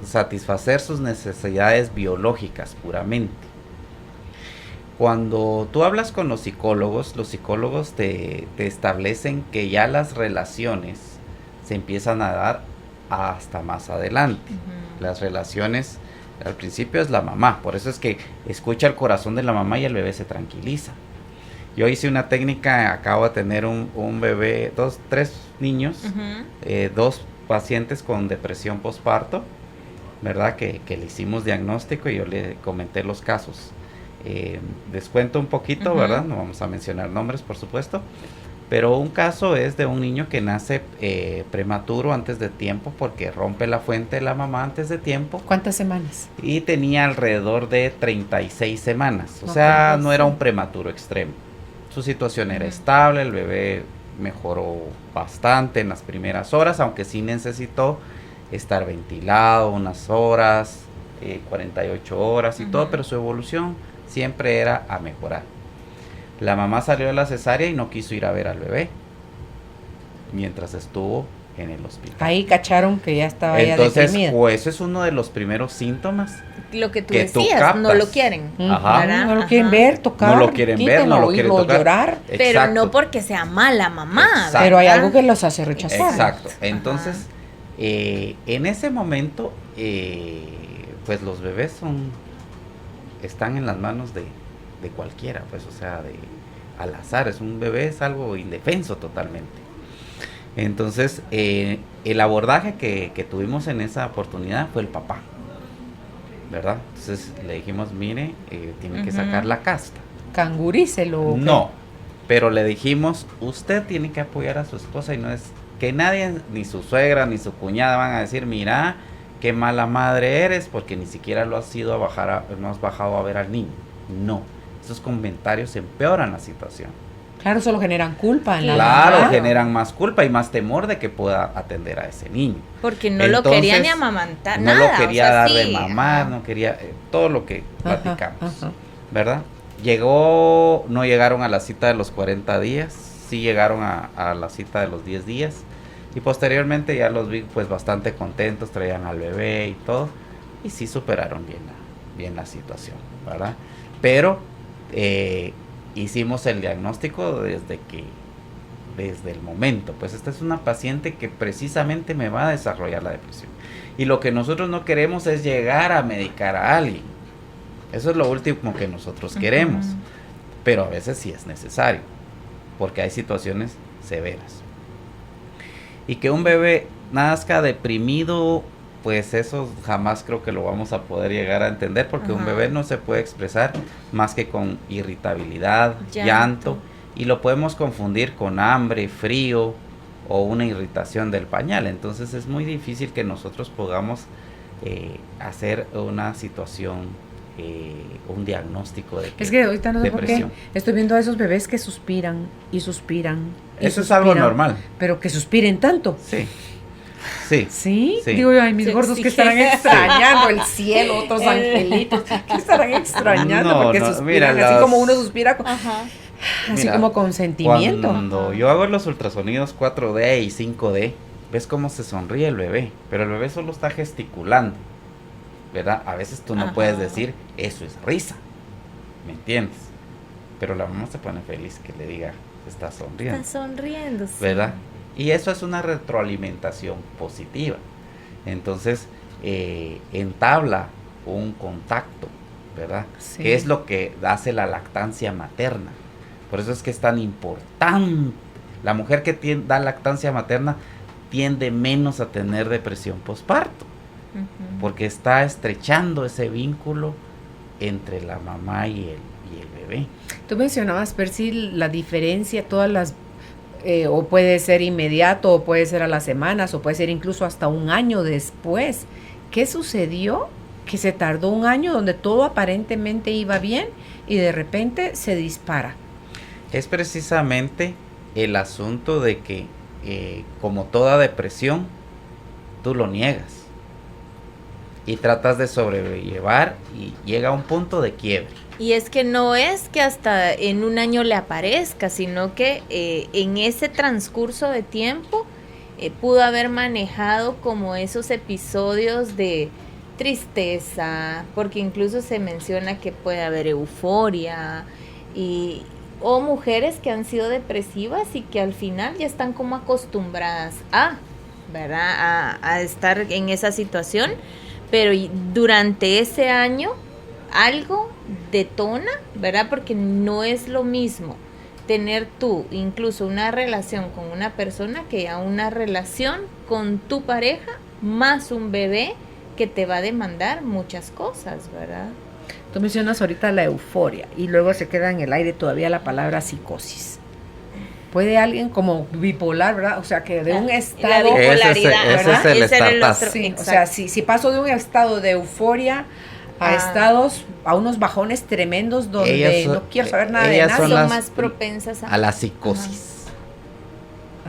satisfacer sus necesidades biológicas puramente. Cuando tú hablas con los psicólogos te establecen que ya las relaciones se empiezan a dar hasta más adelante. Las relaciones, al principio es la mamá, por eso es que escucha el corazón de la mamá y el bebé se tranquiliza. Yo hice una técnica, acabo de tener un bebé, 3 niños, 2 pacientes con depresión postparto, ¿verdad? Que le hicimos diagnóstico y yo le comenté los casos. Les cuento un poquito, ¿verdad? No vamos a mencionar nombres, por supuesto. Pero un caso es de un niño que nace prematuro antes de tiempo porque rompe la fuente de la mamá antes de tiempo. ¿Cuántas semanas? Y tenía alrededor de 36 semanas. O sea, no era un prematuro extremo. Su situación era estable, el bebé mejoró bastante en las primeras horas, aunque sí necesitó estar ventilado unas horas, 48 horas y todo, pero su evolución siempre era a mejorar. La mamá salió de la cesárea y no quiso ir a ver al bebé mientras estuvo en el hospital. Ahí cacharon que ya estaba Entonces, ya deprimida. pues eso es uno de los primeros síntomas. Lo que tú Que tú decías, no captas. lo quieren. Ajá. ¿verdad? No lo quieren ver, tocar. No lo quieren ver, no lo quieren oírlo, tocar. llorar. Pero Exacto. no porque sea mala mamá. Exacto. Pero hay ¿verdad? algo que los hace rechazar. Exacto. Entonces, en ese momento, pues los bebés están en las manos de cualquiera, pues, o sea, al azar. Un bebé es algo indefenso totalmente. Entonces, el abordaje que tuvimos en esa oportunidad fue el papá, ¿verdad? Entonces le dijimos, mire, tiene que sacar la casta. Cangurícelo. ¿o qué? No, pero le dijimos, usted tiene que apoyar a su esposa y no es que nadie, ni su suegra, ni su cuñada van a decir, mira, qué mala madre eres, porque ni siquiera lo has ido a bajar, no has bajado a ver al niño. No, esos comentarios empeoran la situación. Claro, solo generan culpa en la Claro, mamá. generan más culpa y más temor de que pueda atender a ese niño. Porque no lo Entonces, quería ni amamantar, No nada. lo quería o sea, dar sí, de mamar, ajá. no quería, todo lo que Ajá, platicamos, ajá. ¿verdad? No llegaron a la cita de los 40 días, sí llegaron a la cita de los 10 días. Y posteriormente ya los vi pues bastante contentos, traían al bebé y todo. Y sí superaron bien la situación, ¿verdad? Pero hicimos el diagnóstico desde el momento. Pues esta es una paciente que precisamente me va a desarrollar la depresión. Y lo que nosotros no queremos es llegar a medicar a alguien. Eso es lo último que nosotros queremos. Pero a veces sí es necesario, porque hay situaciones severas. Y que un bebé nazca deprimido, pues eso jamás creo que lo vamos a poder llegar a entender, porque un bebé no se puede expresar más que con irritabilidad, llanto, y lo podemos confundir con hambre, frío o una irritación del pañal. Entonces es muy difícil que nosotros podamos hacer una situación, un diagnóstico de Es que ahorita no sé por qué depresión. estoy viendo a esos bebés que suspiran y suspiran. Y Eso es algo suspiran, normal. Pero que suspiren tanto. Sí. Sí. ¿Sí? Sí. Digo yo, ay, mis Se gordos que exige. estarán extrañando el cielo, otros angelitos, que estarán extrañando No, porque no, suspiran, mira, así las- como uno suspira, Ajá. así Mira, como con sentimiento. Cuando yo hago los ultrasonidos 4D y 5D, ves cómo se sonríe el bebé, pero el bebé solo está gesticulando, ¿verdad? A veces tú no Ajá. puedes decir, eso es risa, ¿me entiendes? Pero la mamá se pone feliz que le diga, está sonriendo, Está sonriendo. Sí. ¿verdad? Y eso es una retroalimentación positiva. Entonces, entabla un contacto, ¿verdad? Sí. Que es lo que hace la lactancia materna. Por eso es que es tan importante. La mujer que da lactancia materna tiende menos a tener depresión postparto, porque está estrechando ese vínculo entre la mamá y el bebé. Tú mencionabas, Percy, la diferencia, todas las, o puede ser inmediato, o puede ser a las semanas, o puede ser incluso hasta un año después. ¿Qué sucedió? Que se tardó un año donde todo aparentemente iba bien y de repente se dispara. Es precisamente el asunto de que, como toda depresión, tú lo niegas y tratas de sobrellevar y llega a un punto de quiebre. Y es que no es que hasta en un año le aparezca, sino que en ese transcurso de tiempo pudo haber manejado como esos episodios de tristeza, porque incluso se menciona que puede haber euforia, o mujeres que han sido depresivas y que al final ya están como acostumbradas ¿verdad? A estar en esa situación, pero durante ese año algo detona, ¿verdad? Porque no es lo mismo tener tú incluso una relación con una persona que ya una relación con tu pareja más un bebé que te va a demandar muchas cosas, ¿verdad? Tú mencionas ahorita la euforia y luego se queda en el aire todavía la palabra psicosis. ¿Puede alguien como bipolar, verdad? O sea, que de un estado... La bipolaridad, ¿verdad? Ese es el Ese era el startup. otro. Sí, Exacto. o sea, si paso de un estado de euforia a unos bajones tremendos donde no quiero saber nada de nada. Son más propensas a la psicosis.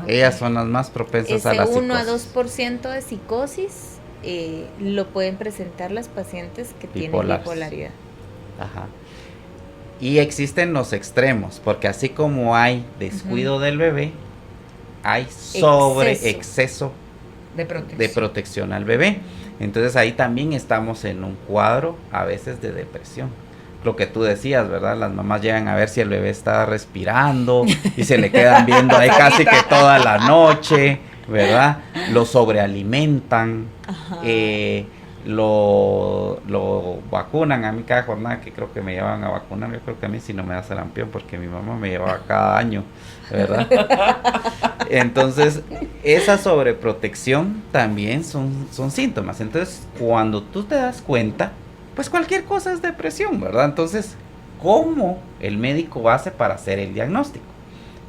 Ellas son las más propensas a la psicosis. 1 a 2% de psicosis lo pueden presentar las pacientes que tienen bipolaridad. Ajá. Y existen los extremos, porque así como hay descuido del bebé, hay exceso de protección al bebé. Entonces ahí también estamos en un cuadro a veces de depresión. Lo que tú decías, ¿verdad? Las mamás llegan a ver si el bebé está respirando y se le quedan viendo ahí casi que toda la noche, ¿verdad? Lo sobrealimentan, lo vacunan. A mí cada jornada que creo que me llevan a vacunar, yo creo que a mí sí no me da sarampión porque mi mamá me llevaba cada año, ¿verdad? Entonces, esa sobreprotección también son síntomas. Entonces, cuando tú te das cuenta, pues cualquier cosa es depresión, ¿verdad? Entonces, ¿cómo el médico hace para hacer el diagnóstico?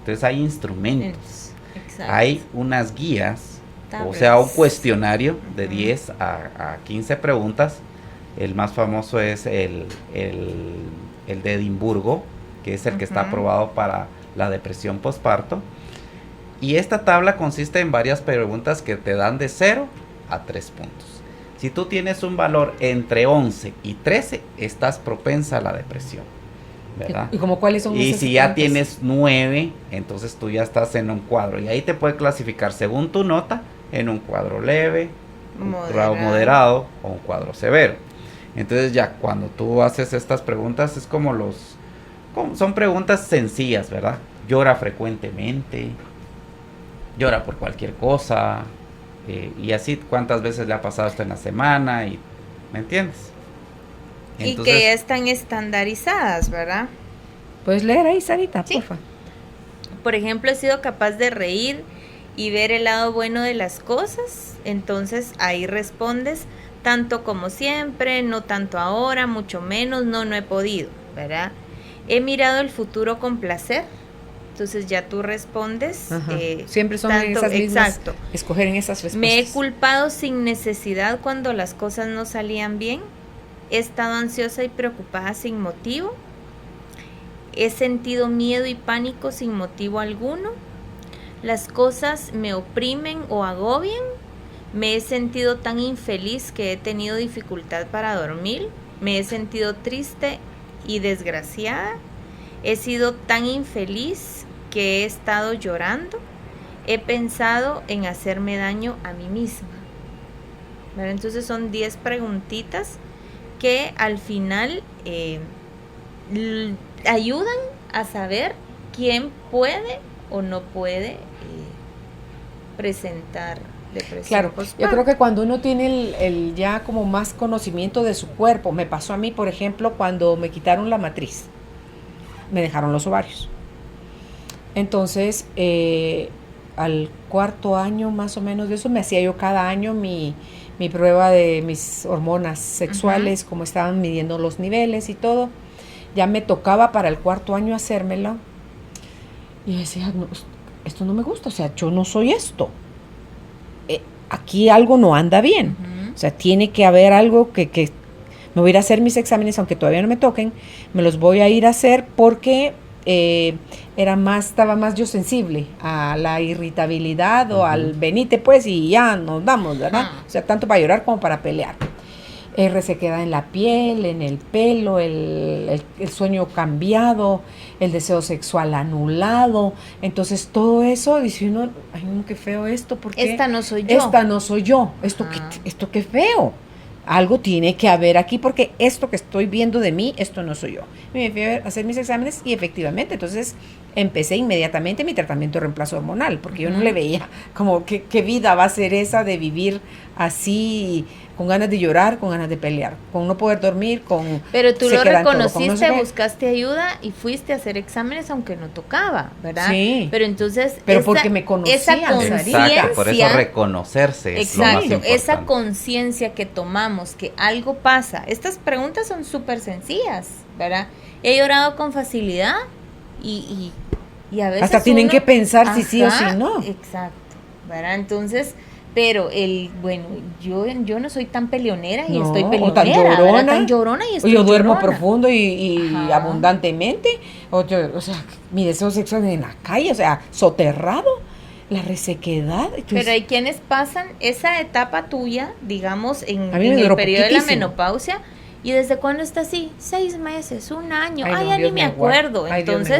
Entonces, hay instrumentos, hay unas guías, o sea, un cuestionario de 10 a 15 preguntas. El más famoso es el de Edimburgo, que es el que está aprobado para la depresión postparto. Y esta tabla consiste en varias preguntas que te dan de 0 a 3 puntos. Si tú tienes un valor entre 11 y 13, estás propensa a la depresión, ¿verdad? ¿Y como cuáles son Y esos si ya puntos? tienes 9, entonces tú ya estás en un cuadro. Y ahí te puede clasificar según tu nota en un cuadro leve, un cuadro moderado o un cuadro severo. Entonces ya cuando tú haces estas preguntas es son preguntas sencillas, ¿verdad? Llora frecuentemente, llora por cualquier cosa, y así cuántas veces le ha pasado esto en la semana, y ¿me entiendes? Entonces, y que ya están estandarizadas, ¿verdad? Puedes leer ahí, Sarita, sí. porfa. Por ejemplo, he sido capaz de reír y ver el lado bueno de las cosas. Entonces ahí respondes tanto como siempre, no tanto ahora, mucho menos, no he podido, ¿verdad? He mirado el futuro con placer. Entonces ya tú respondes. Siempre son tanto, esas mismas. Exacto. Escoger en esas respuestas. Me he culpado sin necesidad cuando las cosas no salían bien. He estado ansiosa y preocupada sin motivo. He sentido miedo y pánico sin motivo alguno. Las cosas me oprimen o agobian. Me he sentido tan infeliz que he tenido dificultad para dormir. Me he sentido triste y desgraciada. He sido tan infeliz que he estado llorando. He pensado en hacerme daño a mí misma. ¿Verdad? Entonces son 10 preguntitas que al final ayudan a saber quién puede o no puede presentar depresión. Claro, yo creo que cuando uno tiene el ya como más conocimiento de su cuerpo, me pasó a mí, por ejemplo, cuando me quitaron la matriz, me dejaron los ovarios. Entonces, al 4º año más o menos de eso, me hacía yo cada año mi prueba de mis hormonas sexuales, cómo estaban midiendo los niveles y todo. Ya me tocaba para el 4º año hacérmelo. Y yo decía, no, esto no me gusta, o sea, yo no soy esto. Aquí algo no anda bien. O sea, tiene que haber algo que me voy a ir a hacer mis exámenes, aunque todavía no me toquen, me los voy a ir a hacer porque estaba más yo sensible a la irritabilidad o al venite pues y ya nos vamos, ¿verdad? O sea, tanto para llorar como para pelear. resequedad en la piel, en el pelo, el sueño cambiado, el deseo sexual anulado. Entonces todo eso dice uno, ay no, qué feo esto, porque Esta no soy yo. Esta no soy yo, esto qué feo. Algo tiene que haber aquí porque esto que estoy viendo de mí, esto no soy yo. Me fui a hacer mis exámenes y efectivamente, entonces empecé inmediatamente mi tratamiento de reemplazo hormonal, porque yo no le veía como qué vida va a ser esa de vivir así, con ganas de llorar, con ganas de pelear, con no poder dormir, con... Pero tú lo sequedad en todo, reconociste, con no sé qué. buscaste ayuda y fuiste a hacer exámenes aunque no tocaba, ¿verdad? Sí. Pero entonces... Pero porque me conocían, esa conciencia... Exacto, por eso reconocerse es lo más Exacto, importante. esa conciencia que tomamos, que algo pasa. Estas preguntas son súper sencillas, ¿verdad? He llorado con facilidad y a veces hasta tienen que pensar si sí o si Ajá, no. Exacto, ¿verdad? Entonces, pero yo no soy tan peleonera y No, estoy o peleonera, tan ¿verdad? llorona. Tan llorona y estoy Yo duermo llorona. profundo y Ajá. abundantemente. O sea, mi deseo sexual en la calle, o sea, soterrado. La resequedad. Entonces, Pero hay quienes pasan esa etapa tuya, digamos, en A mí me el duró periodo de la poquitísimo. menopausia. ¿Y desde cuándo está así? 6 meses, 1 año. Ay, Ay, no, ya Dios ni me me guarde. acuerdo. Ay, Dios me Entonces,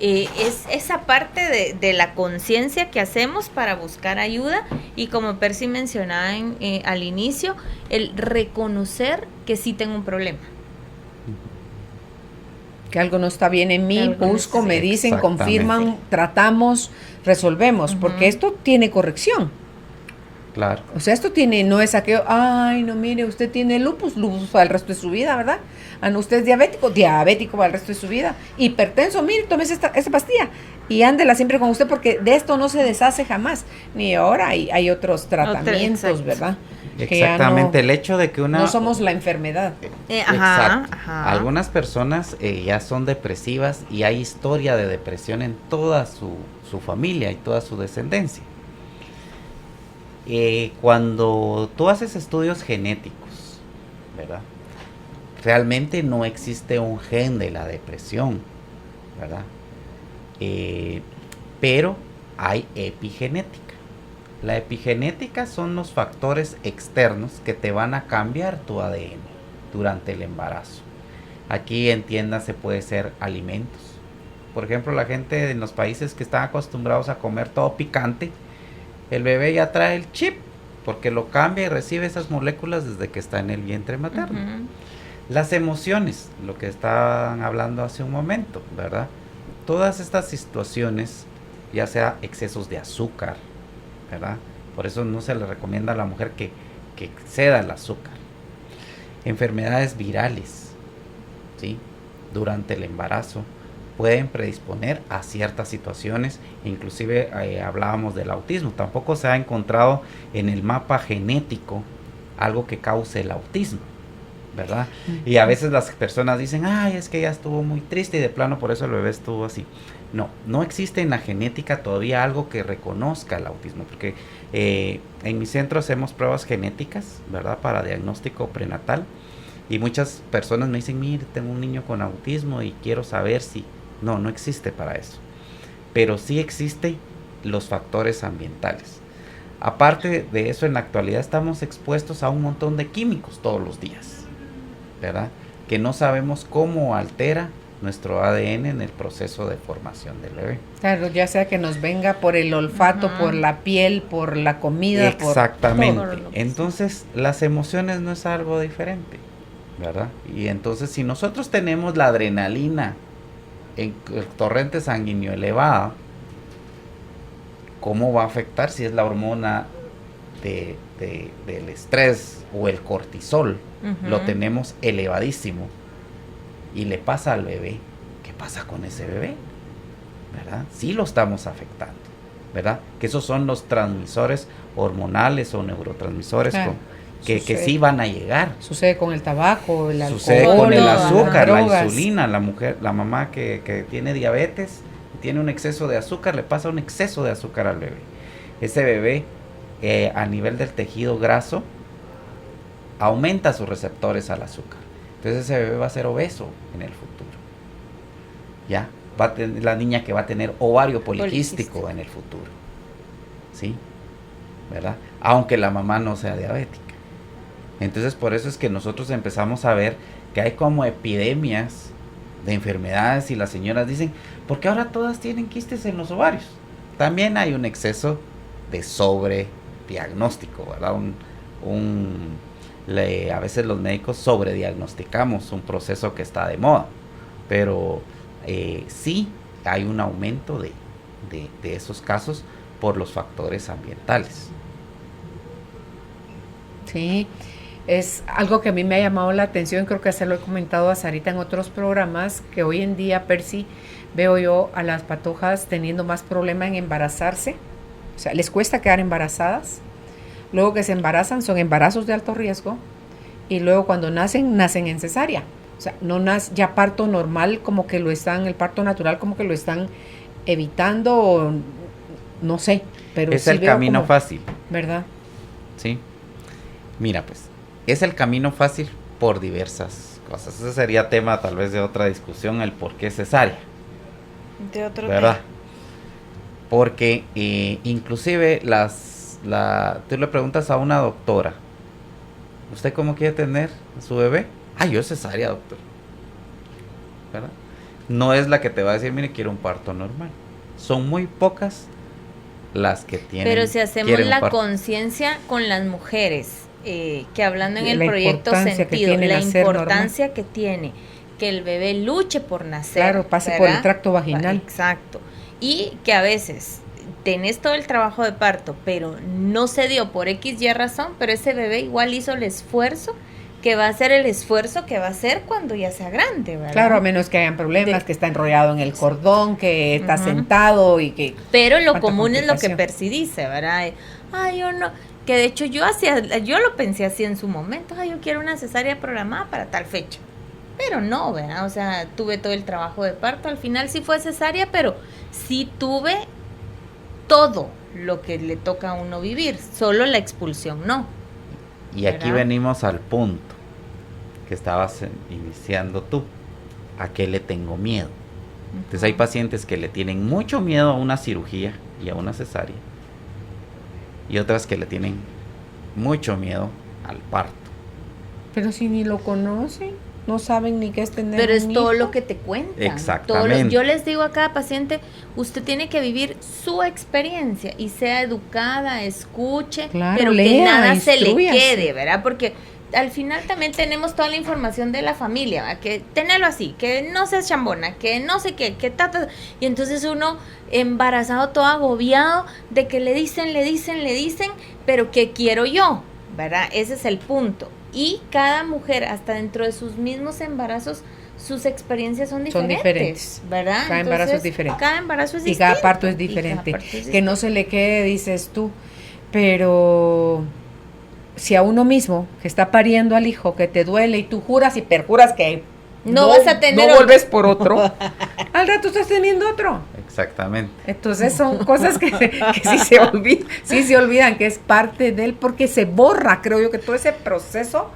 guarde. es esa parte de la conciencia que hacemos para buscar ayuda. Y como Percy mencionaba al inicio, el reconocer que sí tengo un problema. que algo no está bien en Que mí, algo no busco, está me bien. dicen, Exactamente. confirman, tratamos, resolvemos, porque esto tiene corrección. Claro. O sea, esto tiene, no es aquello, ay, no, mire, usted tiene lupus para el resto de su vida, ¿verdad? Ah, no, usted es diabético para el resto de su vida. Hipertenso, mire, tómese esta pastilla y ándela siempre con usted porque de esto no se deshace jamás. Ni ahora hay otros tratamientos, exacto. ¿verdad? Que ya Exactamente, el hecho de que una... no somos la enfermedad. Exacto. Ajá. Algunas personas ya son depresivas y hay historia de depresión en toda su familia y toda su descendencia. Cuando tú haces estudios genéticos, ¿verdad? Realmente no existe un gen de la depresión, ¿verdad? Pero hay epigenética. La epigenética son los factores externos que te van a cambiar tu ADN durante el embarazo. Aquí, entiéndase, puede ser alimentos. Por ejemplo, la gente en los países que están acostumbrados a comer todo picante, el bebé ya trae el chip porque lo cambia y recibe esas moléculas desde que está en el vientre materno. Ujú. Las emociones, lo que estaban hablando hace un momento, ¿verdad? Todas estas situaciones, ya sea excesos de azúcar, ¿verdad? Por eso no se le recomienda a la mujer que exceda el azúcar. Enfermedades virales, ¿sí? Durante el embarazo pueden predisponer a ciertas situaciones, inclusive hablábamos del autismo. Tampoco se ha encontrado en el mapa genético algo que cause el autismo, ¿verdad? Y a veces las personas dicen, ay, es que ella estuvo muy triste y de plano por eso el bebé estuvo así. No existe en la genética todavía algo que reconozca el autismo, porque en mi centro hacemos pruebas genéticas, ¿verdad? Para diagnóstico prenatal, y muchas personas me dicen, mire, tengo un niño con autismo y quiero saber si... No existe para eso, pero sí existen los factores ambientales. Aparte de eso, en la actualidad estamos expuestos a un montón de químicos todos los días, ¿verdad? Que no sabemos cómo altera nuestro ADN en el proceso de formación del bebé. Claro, ya sea que nos venga por el olfato, por la piel, por la comida, Exactamente. por todo. Entonces, las emociones no es algo diferente, ¿verdad? Y entonces, si nosotros tenemos la adrenalina en el torrente sanguíneo elevada, ¿cómo va a afectar si es la hormona del estrés o el cortisol? Ujú. Lo tenemos elevadísimo y le pasa al bebé. ¿Qué pasa con ese bebé? ¿Verdad? Sí lo estamos afectando, ¿verdad? Que esos son los transmisores hormonales o neurotransmisores Claro. que Sucede. sí van a llegar. Sucede con el tabaco, el alcohol, Sucede con el todas azúcar, las la drogas. insulina, la mujer, la mamá que tiene diabetes, tiene un exceso de azúcar, le pasa un exceso de azúcar al bebé. Ese bebé, a nivel del tejido graso, aumenta sus receptores al azúcar. Entonces ese bebé va a ser obeso en el futuro. Ya, va a tener la niña que va a tener ovario poliquístico en el futuro. ¿Sí? ¿Verdad? Aunque la mamá no sea diabética. Entonces por eso es que nosotros empezamos a ver que hay como epidemias de enfermedades y las señoras dicen, ¿por qué ahora todas tienen quistes en los ovarios? También hay un exceso de sobrediagnóstico, ¿verdad? A veces los médicos sobrediagnosticamos un proceso que está de moda, pero sí hay un aumento de esos casos por los factores ambientales. Sí, es algo que a mí me ha llamado la atención, creo que se lo he comentado a Sarita en otros programas, que hoy en día, Percy, veo yo a las patojas teniendo más problema en embarazarse, o sea, les cuesta quedar embarazadas, luego que se embarazan son embarazos de alto riesgo, y luego cuando nacen en cesárea, o sea, no nace ya parto normal, como que lo están, el parto natural como que lo están evitando, o no sé, pero es sí el veo camino como, fácil. ¿verdad? Sí. Mira, pues, es el camino fácil por diversas cosas. Ese sería tema tal vez de otra discusión, el por qué cesárea. De otro ¿verdad? tema. Porque inclusive tú le preguntas a una doctora, ¿usted cómo quiere tener a su bebé? Yo cesárea, doctor. ¿Verdad? No es la que te va a decir, mire, quiero un parto normal. Son muy pocas las que tienen. Pero si hacemos la conciencia con las mujeres, que hablando en el proyecto Sentido, la importancia que tiene que el bebé luche por nacer. Claro, pase ¿verdad? por el tracto vaginal. Exacto. Y que a veces tenés todo el trabajo de parto, pero no se dio por X y razón, pero ese bebé igual hizo el esfuerzo, que va a ser el esfuerzo que va a hacer cuando ya sea grande, ¿verdad? Claro, a menos que hayan problemas, que está enrollado en el cordón, que está sentado y que... Pero lo común es lo que Percy dice, ¿verdad? Yo no... Que de hecho yo lo pensé así en su momento, yo quiero una cesárea programada para tal fecha. Pero no, ¿verdad? O sea, tuve todo el trabajo de parto, al final sí fue cesárea, pero sí tuve todo lo que le toca a uno vivir, solo la expulsión no. Y aquí venimos al punto que estabas iniciando tú. ¿A qué le tengo miedo? Entonces hay pacientes que le tienen mucho miedo a una cirugía y a una cesárea, y otras que le tienen mucho miedo al parto. Pero si ni lo conocen, no saben ni qué es tener Pero un es hijo. todo lo que te cuentan. Exactamente. Yo les digo a cada paciente, usted tiene que vivir su experiencia y sea educada, escuche, Claro, pero lea, que nada se le instrúyase. quede, ¿verdad? Porque al final también tenemos toda la información de la familia, ¿verdad? Que tenerlo así, que no seas chambona, que no sé qué, que tata. Y entonces uno embarazado, todo agobiado de que le dicen, pero ¿qué quiero yo? ¿Verdad? Ese es el punto. Y cada mujer, hasta dentro de sus mismos embarazos, sus experiencias son diferentes, ¿verdad? Cada embarazo es diferente. Cada embarazo es Y distinto. cada parto es diferente. Que no se le quede, dices tú, pero si a uno mismo que está pariendo al hijo, que te duele y tú juras y perjuras que no vas a tener no vuelves por otro, al rato estás teniendo otro. Exactamente. Entonces son cosas que sí se olvidan que es parte de él, porque se borra, creo yo, que todo ese proceso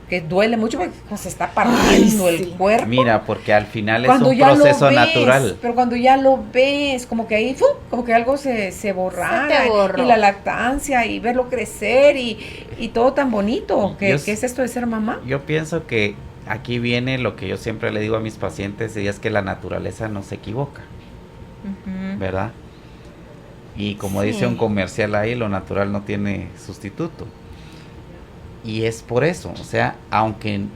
que duele mucho porque se está partiendo el cuerpo. Mira, porque al final Cuando es un ya lo proceso ves, natural. Pero cuando ya lo ves, como que ahí, como que algo se borra. Se te borró. Y la lactancia, y verlo crecer, y todo tan bonito. ¿Qué es esto de ser mamá? Yo pienso que aquí viene lo que yo siempre le digo a mis pacientes, y es que la naturaleza no se equivoca, ¿verdad? Y como dice un comercial ahí, lo natural no tiene sustituto. Y es por eso, o sea, aunque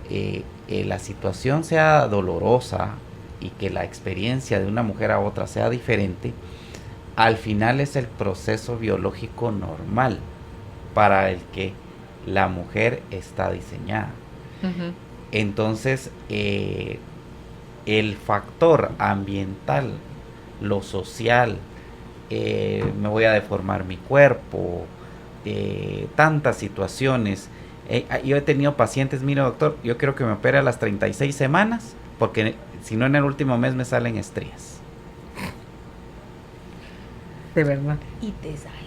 la situación sea dolorosa y que la experiencia de una mujer a otra sea diferente, al final es el proceso biológico normal para el que la mujer está diseñada. Entonces, el factor ambiental, lo social, me voy a deformar mi cuerpo, tantas situaciones. Yo he tenido pacientes, mira doctor, yo quiero que me opere a las 36 semanas, porque si no en el último mes me salen estrías. De verdad. Y te salen.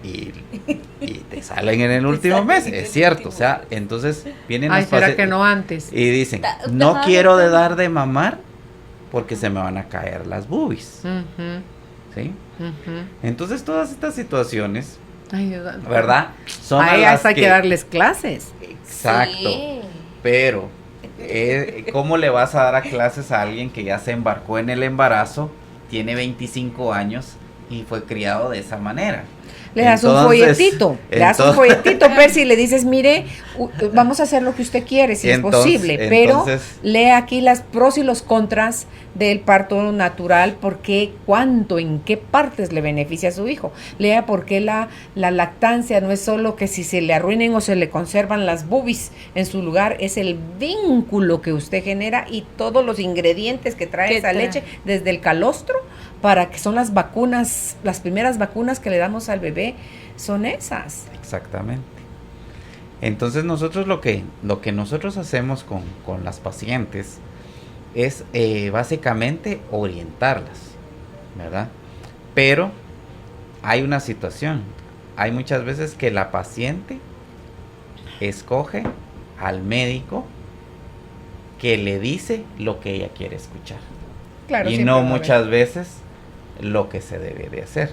Y te salen en el último mes, es cierto, o sea, entonces vienen los ¿será pacientes que no antes? y dicen, no quiero dar de mamar porque se me van a caer las boobies, ¿sí? Entonces todas estas situaciones Ay, Dios. ¿verdad? Son A a ellas las hay que darles clases. Exacto. Sí. Pero, ¿cómo le vas a dar a clases a alguien que ya se embarcó en el embarazo, tiene 25 años y fue criado de esa manera? Le das un folletito, Percy, y le dices, mire, vamos a hacer lo que usted quiere, si es posible, pero lee aquí las pros y los contras del parto natural, porque cuánto, en qué partes le beneficia a su hijo. Lea por qué la lactancia no es solo que si se le arruinen o se le conservan las boobies en su lugar, es el vínculo que usted genera y todos los ingredientes que trae esa leche, desde el calostro, para que son las vacunas, las primeras vacunas que le damos al bebé, son esas. Exactamente. Entonces nosotros lo que nosotros hacemos con las pacientes es básicamente orientarlas, ¿verdad? Pero hay una situación, hay muchas veces que la paciente escoge al médico que le dice lo que ella quiere escuchar. Claro, y no muchas veces lo que se debe de hacer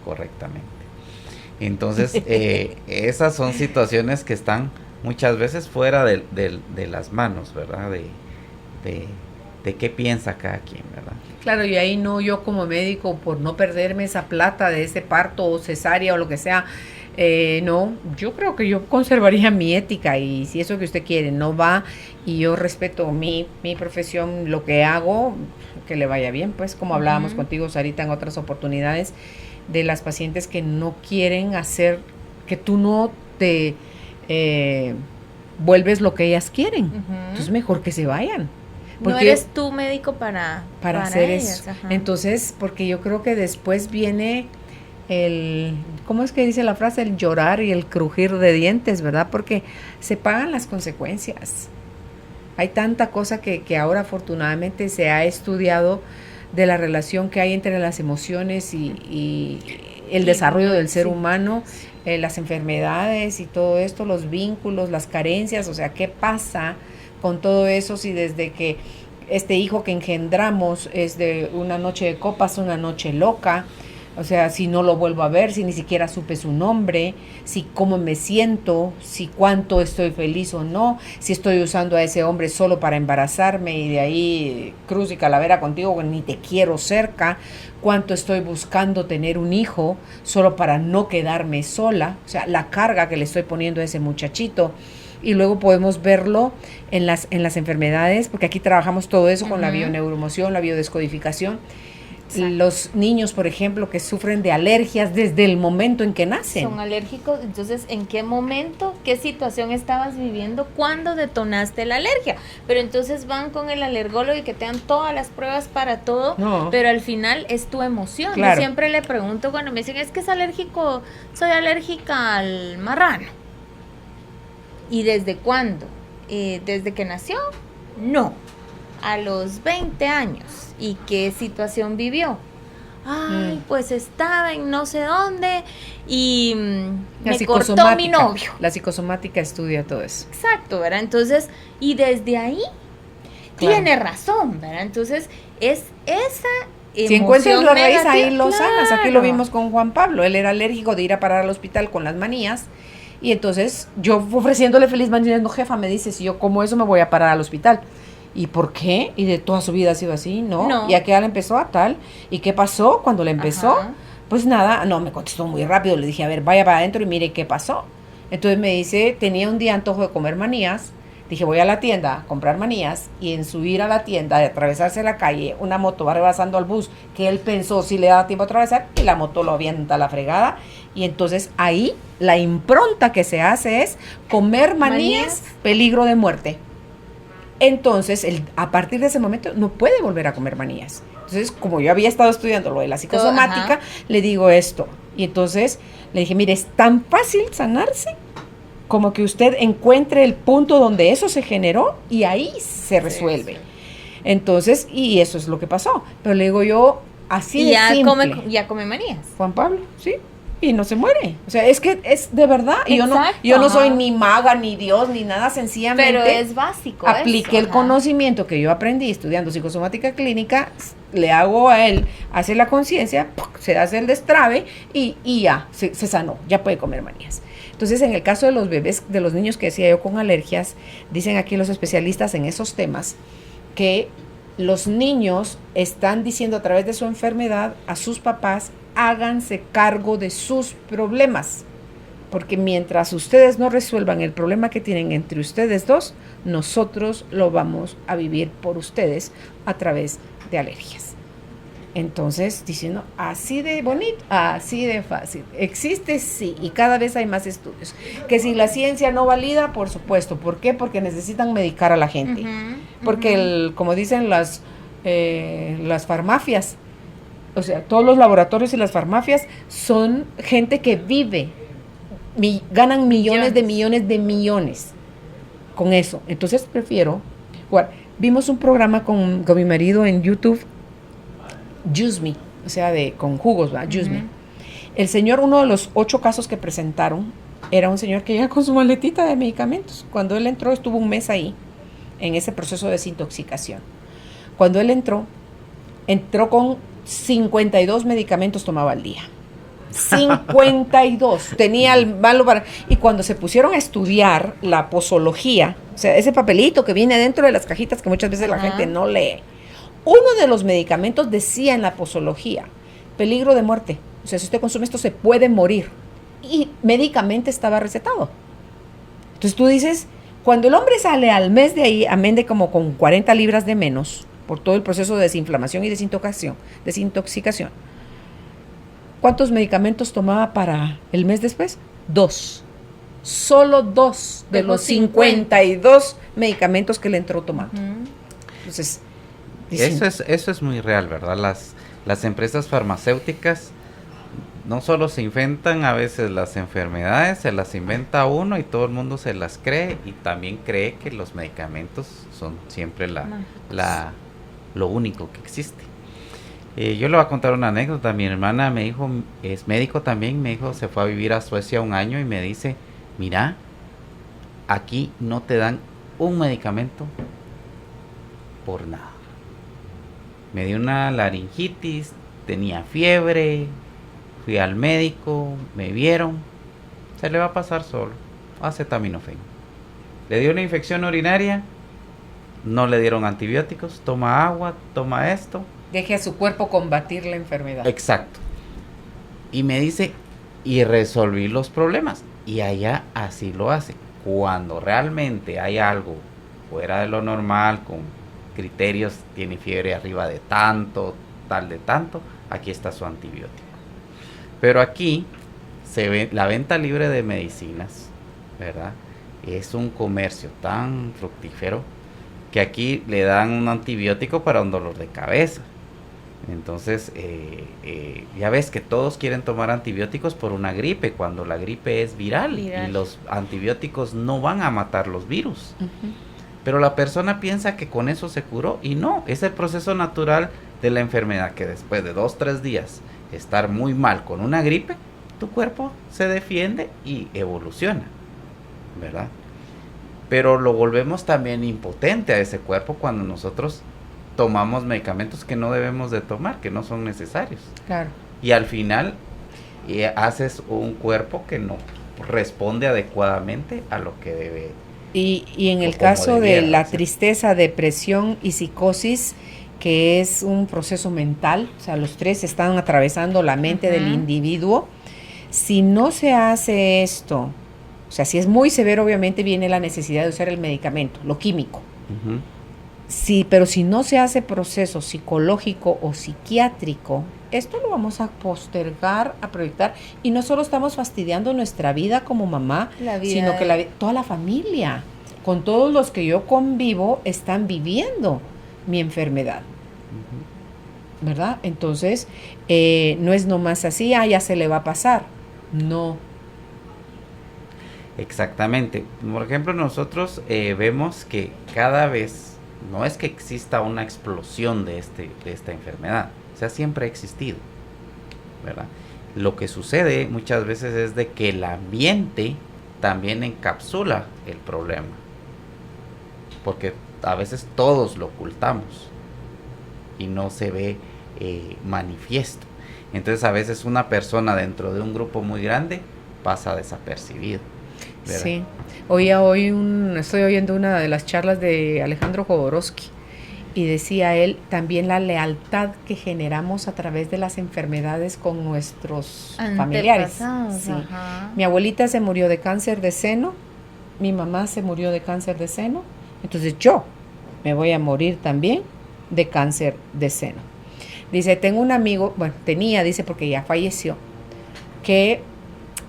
correctamente. Entonces, esas son situaciones que están muchas veces fuera de las manos, ¿verdad? De qué piensa cada quien, ¿verdad? Claro, y ahí no, yo como médico, por no perderme esa plata de ese parto o cesárea o lo que sea, no, yo creo que yo conservaría mi ética, y si eso que usted quiere no va, y yo respeto mi profesión, lo que hago, que le vaya bien, pues, como hablábamos contigo, Sarita, en otras oportunidades, de las pacientes que no quieren hacer, que tú no te vuelves lo que ellas quieren. Entonces mejor que se vayan. No eres tú médico para hacer ellas, eso. ajá. Entonces, porque yo creo que después viene ¿cómo es que dice la frase? El llorar y el crujir de dientes, ¿verdad? Porque se pagan las consecuencias. Hay tanta cosa que ahora afortunadamente se ha estudiado de la relación que hay entre las emociones y el desarrollo del ser humano, las enfermedades y todo esto, los vínculos, las carencias, o sea, ¿qué pasa con todo eso si desde que este hijo que engendramos es de una noche de copas, una noche loca? O sea, si no lo vuelvo a ver, si ni siquiera supe su nombre, si cómo me siento, si cuánto estoy feliz o no, si estoy usando a ese hombre solo para embarazarme y de ahí cruz y calavera contigo, ni te quiero cerca, cuánto estoy buscando tener un hijo solo para no quedarme sola, o sea, la carga que le estoy poniendo a ese muchachito. Y luego podemos verlo en las enfermedades, porque aquí trabajamos todo eso con la bioneuroemoción, la biodescodificación. Exacto. Los niños, por ejemplo, que sufren de alergias desde el momento en que nacen. Son alérgicos, entonces, ¿en qué momento, qué situación estabas viviendo cuando detonaste la alergia? Pero entonces van con el alergólogo y que te dan todas las pruebas para todo, pero al final es tu emoción. Claro. Yo siempre le pregunto cuando me dicen, es que es alérgico, soy alérgica al marrano. ¿Y desde cuándo? ¿Desde que nació? No. A los 20 años. ¿Y qué situación vivió? Ay, pues estaba en no sé dónde y me cortó mi novio. La psicosomática estudia todo eso. Exacto, ¿verdad? Entonces, y desde ahí tiene razón, ¿verdad? Entonces, es esa emoción. Si encuentras la raíz, ahí lo sanas. Aquí lo vimos con Juan Pablo. Él era alérgico de ir a parar al hospital con las manías. Y entonces, yo ofreciéndole feliz mañana, no, jefa, me dice, si yo como eso me voy a parar al hospital. ¿Y por qué? ¿Y de toda su vida ha sido así? No. ¿Y a qué edad le empezó a tal? ¿Y qué pasó cuando le empezó? Ajá. Pues nada, no, me contestó muy rápido. Le dije, a ver, vaya para adentro y mire qué pasó. Entonces me dice, tenía un día antojo de comer manías. Dije, voy a la tienda a comprar manías. Y en subir a la tienda, de atravesarse la calle, una moto va rebasando al bus, que él pensó si le daba tiempo a atravesar, y la moto lo avienta a la fregada. Y entonces ahí la impronta que se hace es comer manías, peligro de muerte. Entonces, a partir de ese momento, no puede volver a comer manías. Entonces, como yo había estado estudiando lo de la psicosomática, le digo esto. Y entonces, le dije, mire, es tan fácil sanarse como que usted encuentre el punto donde eso se generó y ahí se resuelve. Sí. Entonces, y eso es lo que pasó. Pero le digo yo, así de simple. Ya come manías. Juan Pablo, sí. Y no se muere. O sea, es que es de verdad. Y yo no soy ni maga, ni Dios, ni nada, sencillamente. Pero es básico. Apliqué el conocimiento que yo aprendí estudiando psicosomática clínica le hago a él hacer la conciencia, se hace el destrabe y ya, se sanó, ya puede comer manías. Entonces, en el caso de los bebés, de los niños que decía yo con alergias, dicen aquí los especialistas en esos temas que los niños están diciendo a través de su enfermedad a sus papás, háganse cargo de sus problemas. Porque mientras ustedes no resuelvan el problema que tienen entre ustedes dos, nosotros lo vamos a vivir por ustedes a través de alergias. Entonces, diciendo, así de bonito, así de fácil. Existe, sí, y cada vez hay más estudios. Que si la ciencia no valida, por supuesto. ¿Por qué? Porque necesitan medicar a la gente. Porque, como dicen las farmacias, o sea, todos los laboratorios y las farmacias son gente que vive, ganan millones de millones con eso. Entonces prefiero, vimos un programa con mi marido en YouTube, Juice Me, o sea, con jugos, ¿verdad? Juice Me. El señor, uno de los 8 casos que presentaron, era un señor que llega con su maletita de medicamentos. Cuando él entró, estuvo un mes ahí, en ese proceso de desintoxicación. Cuando él entró con 52 medicamentos tomaba al día. 52. Tenía el malo para... Y cuando se pusieron a estudiar la posología, o sea, ese papelito que viene dentro de las cajitas que muchas veces la gente no lee, uno de los medicamentos decía en la posología, peligro de muerte. O sea, si usted consume esto se puede morir. Y médicamente estaba recetado. Entonces tú dices, cuando el hombre sale al mes de ahí, amén de como con 40 libras de menos, por todo el proceso de desinflamación y desintoxicación, ¿cuántos medicamentos tomaba para el mes después? 2. Solo 2 de los 52 medicamentos que le entró tomando. Entonces, eso es muy real, ¿verdad? Las empresas farmacéuticas no solo se inventan a veces las enfermedades, se las inventa uno y todo el mundo se las cree, y también cree que los medicamentos son siempre lo único que existe. Yo le voy a contar una anécdota. Mi hermana me dijo, es médico también, me dijo, se fue a vivir a Suecia 1 año y me dice, mira, aquí no te dan un medicamento por nada. Me dio una laringitis, tenía fiebre, fui al médico, me vieron, se le va a pasar solo, acetaminofén. Le dio una infección urinaria, no le dieron antibióticos, toma agua, toma esto. Deje a su cuerpo combatir la enfermedad. Exacto. Y me dice, y resolví los problemas. Y allá así lo hace. Cuando realmente hay algo fuera de lo normal, con criterios, tiene fiebre arriba de tanto, tal de tanto, aquí está su antibiótico. Pero aquí se ve la venta libre de medicinas, ¿verdad? Es un comercio tan fructífero que aquí le dan un antibiótico para un dolor de cabeza. Entonces, ya ves que todos quieren tomar antibióticos por una gripe, cuando la gripe es viral. Y los antibióticos no van a matar los virus. Pero la persona piensa que con eso se curó, y no, es el proceso natural de la enfermedad, que después de 2-3 días estar muy mal con una gripe, tu cuerpo se defiende y evoluciona, ¿verdad? Pero lo volvemos también impotente a ese cuerpo cuando nosotros tomamos medicamentos que no debemos de tomar, que no son necesarios. Claro. Y al final haces un cuerpo que no responde adecuadamente a lo que debe. Y en el caso de la tristeza, depresión y psicosis, que es un proceso mental, o sea, los tres están atravesando la mente del individuo. Si no se hace esto, o sea, si es muy severo, obviamente viene la necesidad de usar el medicamento, lo químico. Sí, pero si no se hace proceso psicológico o psiquiátrico, esto lo vamos a postergar, a proyectar, y no solo estamos fastidiando nuestra vida como mamá, sino que toda la familia, con todos los que yo convivo, están viviendo mi enfermedad, ¿verdad? Entonces, no es nomás así, ya se le va a pasar, no. Exactamente. Por ejemplo, nosotros vemos que cada vez, no es que exista una explosión de esta enfermedad, o sea, siempre ha existido, ¿verdad? Lo que sucede muchas veces es de que el ambiente también encapsula el problema, porque a veces todos lo ocultamos, y no se ve manifiesto. Entonces a veces una persona dentro de un grupo muy grande pasa desapercibido, ¿verdad? Sí, estoy oyendo una de las charlas de Alejandro Jodorowsky y decía él también la lealtad que generamos a través de las enfermedades con nuestros familiares. Sí. Mi abuelita se murió de cáncer de seno, mi mamá se murió de cáncer de seno, entonces yo me voy a morir también de cáncer de seno. Dice, tengo un amigo, dice porque ya falleció, que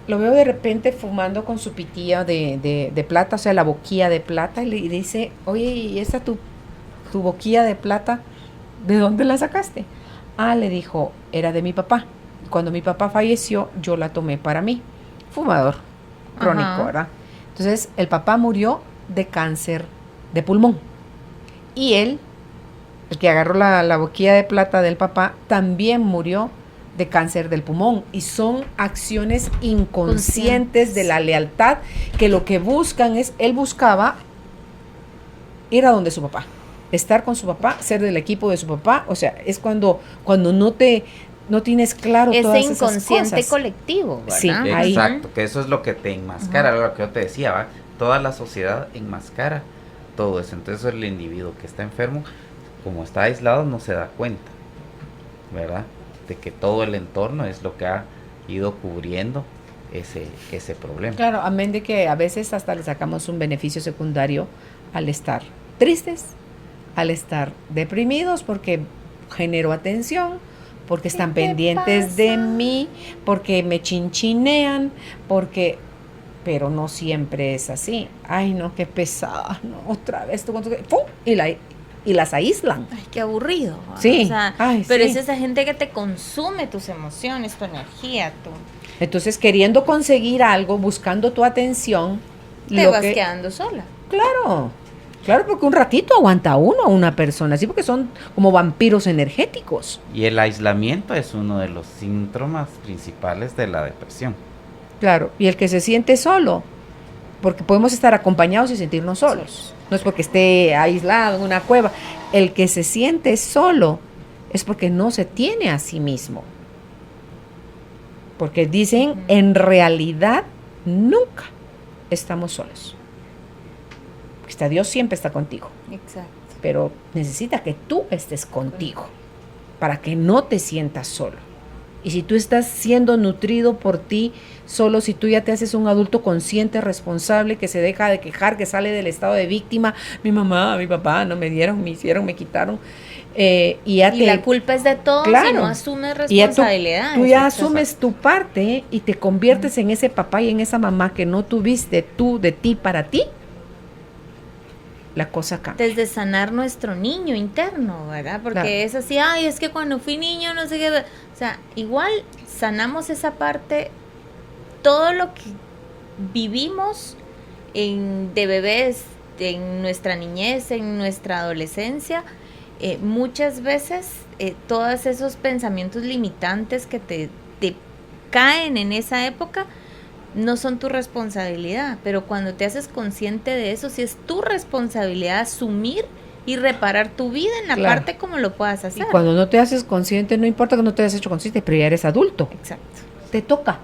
lo veo de repente fumando con su pitilla de plata, o sea, la boquilla de plata, y le dice, oye, ¿y esta tu boquilla de plata, de dónde la sacaste? Ah, le dijo, era de mi papá. Cuando mi papá falleció, yo la tomé para mí. Fumador crónico, ¿verdad? Entonces, el papá murió de cáncer de pulmón. Y él, el que agarró la boquilla de plata del papá, también murió de cáncer del pulmón. Y son acciones inconscientes de la lealtad, que lo que buscan es, él buscaba ir a donde su papá, estar con su papá, ser del equipo de su papá. O sea, es cuando no tienes claro ese todas esas inconsciente cosas. colectivo, ¿verdad? Sí, ahí. Exacto, que eso es lo que te enmascara, lo que yo te decía, ¿va? Toda la sociedad enmascara todo eso. Entonces el individuo que está enfermo, como está aislado, no se da cuenta, ¿verdad? De que todo el entorno es lo que ha ido cubriendo ese problema. Claro, amén de que a veces hasta le sacamos un beneficio secundario al estar tristes, al estar deprimidos, porque genero atención, porque están pendientes de mí, porque me chinchinean, pero no siempre es así. Ay, no, qué pesada, no, otra vez, ¡pum! Y las aíslan. Ay, qué aburrido. Sí. O sea, Ay, pero sí. es esa gente que te consume tus emociones, tu energía, Entonces, queriendo conseguir algo, buscando tu atención, te vas quedando sola. Claro, porque un ratito aguanta uno a una persona, así porque son como vampiros energéticos. Y el aislamiento es uno de los síntomas principales de la depresión. Claro, y el que se siente solo, porque podemos estar acompañados y sentirnos solos. No es porque esté aislado en una cueva. El que se siente solo es porque no se tiene a sí mismo. Porque dicen, en realidad, nunca estamos solos. Porque Dios siempre está contigo. Exacto. Pero necesita que tú estés contigo para que no te sientas solo. Y si tú estás siendo nutrido por ti solo, si tú ya te haces un adulto consciente, responsable, que se deja de quejar, que sale del estado de víctima, mi mamá, mi papá no me dieron, me hicieron, me quitaron, y la culpa es de todos, claro, y no asumes responsabilidad. Tú ya asumes tu parte y te conviertes en ese papá y en esa mamá que no tuviste tú de ti para ti. La cosa cambia. Desde sanar nuestro niño interno, ¿verdad? Porque claro, es así, ay, es que cuando fui niño no sé qué, o sea, igual sanamos esa parte, todo lo que vivimos de bebés, en nuestra niñez, en nuestra adolescencia, muchas veces todos esos pensamientos limitantes que te caen en esa época, no son tu responsabilidad, pero cuando te haces consciente de eso, sí es tu responsabilidad asumir y reparar tu vida en la claro, parte como lo puedas hacer. Y cuando no te haces consciente, no importa que no te hayas hecho consciente, pero ya eres adulto. Exacto. Te toca.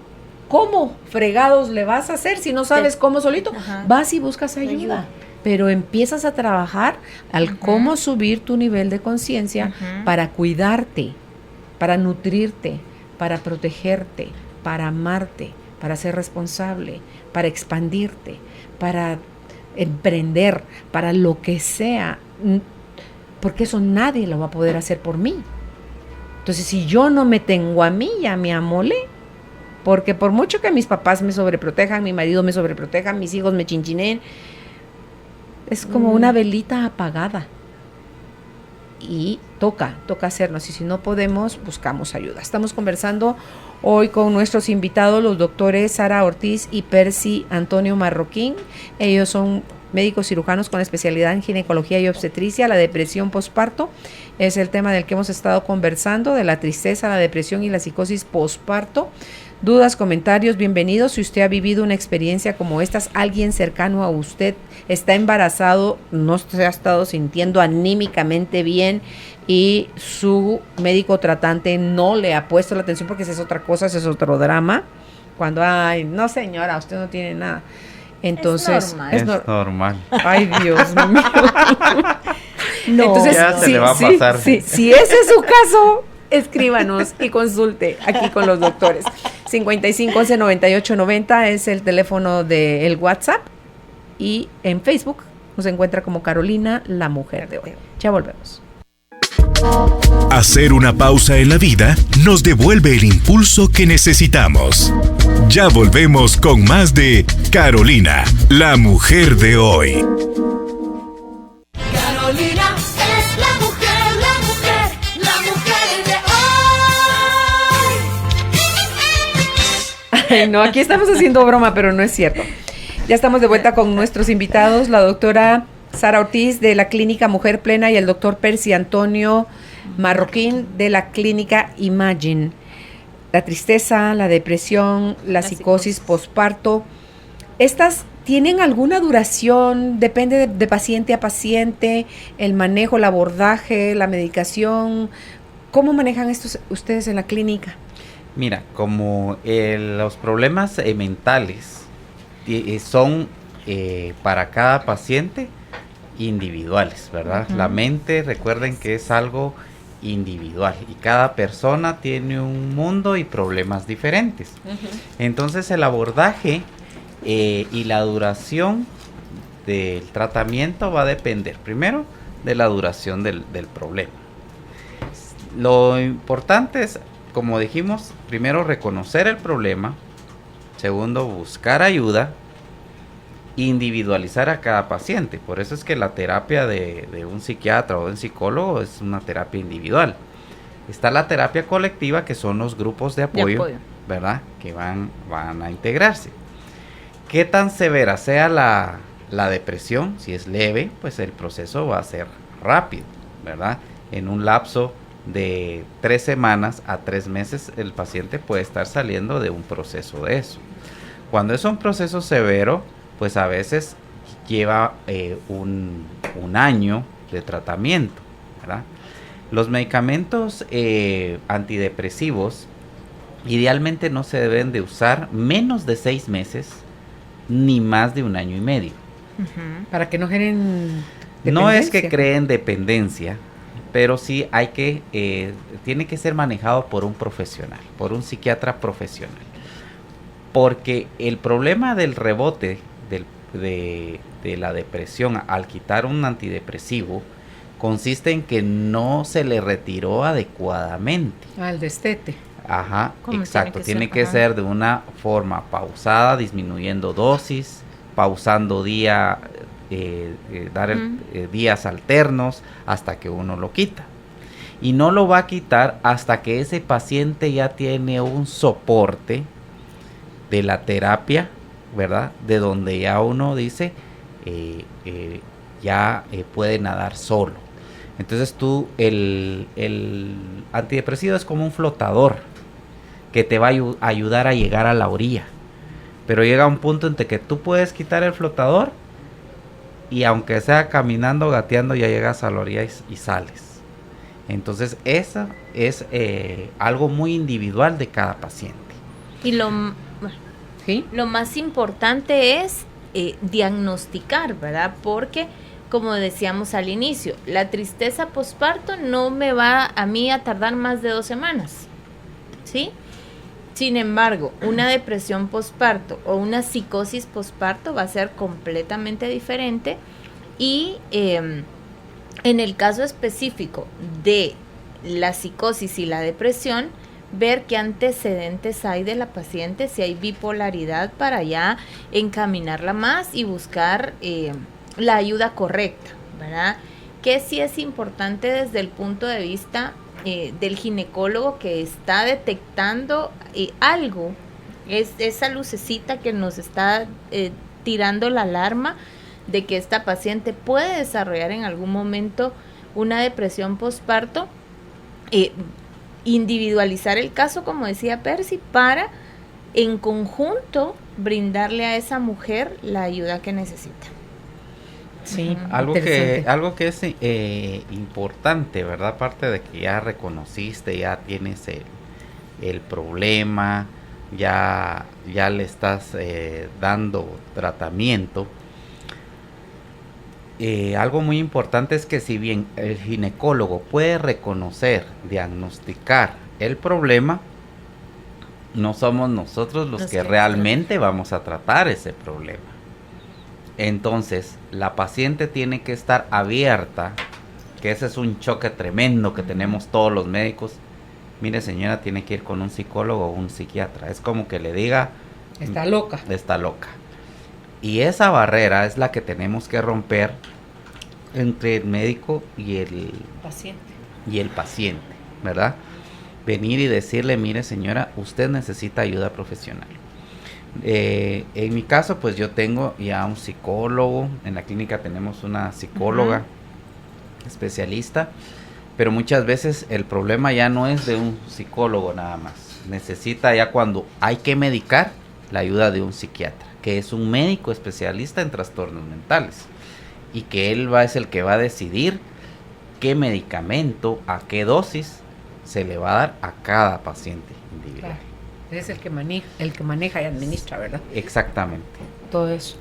¿Cómo fregados le vas a hacer si no sabes cómo solito? Ajá. Vas y buscas ayuda. Pero empiezas a trabajar al cómo subir tu nivel de conciencia para cuidarte, para nutrirte, para protegerte, para amarte, para ser responsable, para expandirte, para emprender, para lo que sea, porque eso nadie lo va a poder hacer por mí. Entonces, si yo no me tengo a mí, ya me amolé, porque por mucho que mis papás me sobreprotejan, mi marido me sobreproteja, mis hijos me chinchineen, es como una velita apagada. Y toca hacerlo. Y si no podemos, buscamos ayuda. Estamos conversando hoy con nuestros invitados, los doctores Sara Ortiz y Percy Antonio Marroquín. Ellos son médicos cirujanos con especialidad en ginecología y obstetricia. La depresión posparto es el tema del que hemos estado conversando, de la tristeza, la depresión y la psicosis posparto. Dudas, comentarios, bienvenidos. Si usted ha vivido una experiencia como estas, alguien cercano a usted está embarazado, no se ha estado sintiendo anímicamente bien y su médico tratante no le ha puesto la atención, porque esa es otra cosa, ese es otro drama. Cuando, ay, no señora, usted no tiene nada. Entonces, es normal. Ay, Dios mío. No, entonces, ya se le va a pasar. Si ese es su caso, escríbanos y consulte aquí con los doctores. 55 11 98 90 es el teléfono del WhatsApp, y en Facebook nos encuentra como Carolina, la mujer de hoy. Ya volvemos. Hacer una pausa en la vida nos devuelve el impulso que necesitamos. Ya volvemos con más de Carolina, la mujer de hoy. Carolina es la mujer de hoy. Ay, no, aquí estamos haciendo broma, pero no es cierto. Ya estamos de vuelta con nuestros invitados, la doctora Sara Ortiz de la Clínica Mujer Plena y el doctor Percy Antonio Marroquín de la Clínica Imagine. La tristeza, la depresión, la psicosis posparto, ¿estas tienen alguna duración? ¿Depende de paciente a paciente? ¿El manejo, el abordaje, la medicación? ¿Cómo manejan estos ustedes en la clínica? Mira, como los problemas mentales son para cada paciente individuales, ¿verdad? La mente, recuerden que es algo individual y cada persona tiene un mundo y problemas diferentes. Entonces el abordaje y la duración del tratamiento va a depender primero de la duración del problema. Lo importante es, como dijimos, primero reconocer el problema, segundo buscar ayuda, individualizar a cada paciente. Por eso es que la terapia de un psiquiatra o de un psicólogo es una terapia individual. Está la terapia colectiva, que son los grupos de apoyo. ¿Verdad? Que van a integrarse. Qué tan severa sea la depresión, si es leve, pues el proceso va a ser rápido, ¿verdad? En un lapso de 3 semanas a 3 meses el paciente puede estar saliendo de un proceso de eso. Cuando es un proceso severo, pues a veces lleva un año de tratamiento, ¿verdad? Los medicamentos antidepresivos idealmente no se deben de usar menos de 6 meses ni más de 1 año y medio. Para que no generen dependencia. No es que creen dependencia, pero sí tiene que ser manejado por un profesional, por un psiquiatra profesional. Porque el problema del rebote de la depresión al quitar un antidepresivo consiste en que no se le retiró adecuadamente. El destete. Ajá, exacto. Tiene que ser de una forma pausada, disminuyendo dosis, pausando días alternos hasta que uno lo quita. Y no lo va a quitar hasta que ese paciente ya tiene un soporte de la terapia, ¿verdad? De donde ya uno dice, puede nadar solo. Entonces el antidepresivo es como un flotador que te va a ayudar a llegar a la orilla. Pero llega un punto en que tú puedes quitar el flotador y aunque sea caminando, gateando, ya llegas a la orilla y sales. Entonces eso es algo muy individual de cada paciente. Y lo más importante es diagnosticar, ¿verdad? Porque, como decíamos al inicio, la tristeza posparto no me va a mí a tardar más de 2 semanas, ¿sí? Sin embargo, una depresión posparto o una psicosis posparto va a ser completamente diferente y en el caso específico de la psicosis y la depresión, ver qué antecedentes hay de la paciente, si hay bipolaridad, para ya encaminarla más y buscar la ayuda correcta, ¿verdad? Que sí es importante desde el punto de vista del ginecólogo que está detectando algo, es esa lucecita que nos está tirando la alarma de que esta paciente puede desarrollar en algún momento una depresión posparto. Individualizar el caso, como decía Percy, para en conjunto brindarle a esa mujer la ayuda que necesita. Sí, Algo interesante. que es importante, ¿verdad? Aparte de que ya reconociste, ya tienes el problema, ya le estás dando tratamiento. Algo muy importante es que si bien el ginecólogo puede reconocer, diagnosticar el problema, no somos nosotros los que realmente vamos a tratar ese problema. Entonces, la paciente tiene que estar abierta, que ese es un choque tremendo que tenemos todos los médicos. Mire, señora, tiene que ir con un psicólogo o un psiquiatra. Es como que le diga, Está loca. está loca. Y esa barrera es la que tenemos que romper entre el médico y el paciente, ¿verdad? Venir y decirle, mire, señora, usted necesita ayuda profesional. En mi caso, pues yo tengo ya un psicólogo, en la clínica tenemos una psicóloga especialista, pero muchas veces el problema ya no es de un psicólogo nada más, necesita ya cuando hay que medicar la ayuda de un psiquiatra, que es un médico especialista en trastornos mentales, y que él es el que va a decidir qué medicamento, a qué dosis se le va a dar a cada paciente individual. Claro. Es el que maneja y administra, ¿verdad? Exactamente. Todo eso.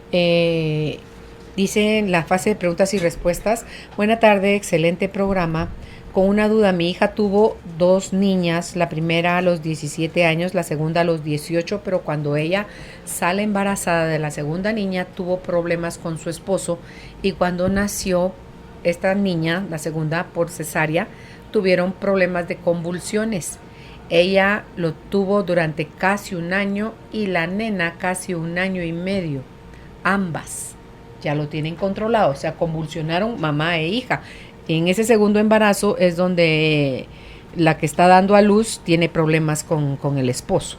Dice en la fase de preguntas y respuestas: buena tarde, excelente programa. Con una duda, mi hija tuvo 2 niñas, la primera a los 17 años, la segunda a los 18, pero cuando ella sale embarazada de la segunda niña, tuvo problemas con su esposo, y cuando nació esta niña, la segunda, por cesárea, tuvieron problemas de convulsiones. Ella lo tuvo durante casi 1 año y la nena casi 1 año y medio. Ambas ya lo tienen controlado, o sea, convulsionaron mamá e hija. En ese segundo embarazo es donde la que está dando a luz tiene problemas con el esposo.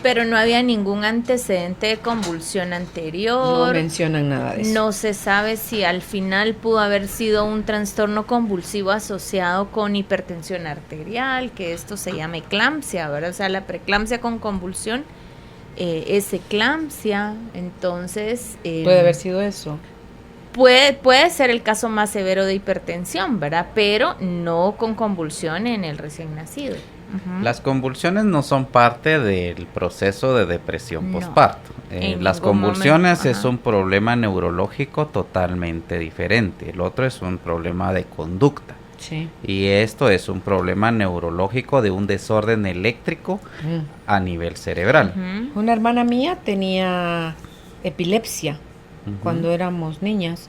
Pero no había ningún antecedente de convulsión anterior. No mencionan nada de eso. No se sabe si al final pudo haber sido un trastorno convulsivo asociado con hipertensión arterial, que esto se llama eclampsia, ¿verdad? O sea, la preeclampsia con convulsión es eclampsia, entonces... Puede haber sido eso. Puede ser el caso más severo de hipertensión, ¿verdad? Pero no con convulsión en el recién nacido. Las convulsiones no son parte del proceso de depresión No, postparto. en Las ningún convulsiones momento, es un problema neurológico totalmente diferente. El otro es un problema de conducta. Sí. Y esto es un problema neurológico de un desorden eléctrico a nivel cerebral. Ujú. Una hermana mía tenía epilepsia cuando éramos niñas,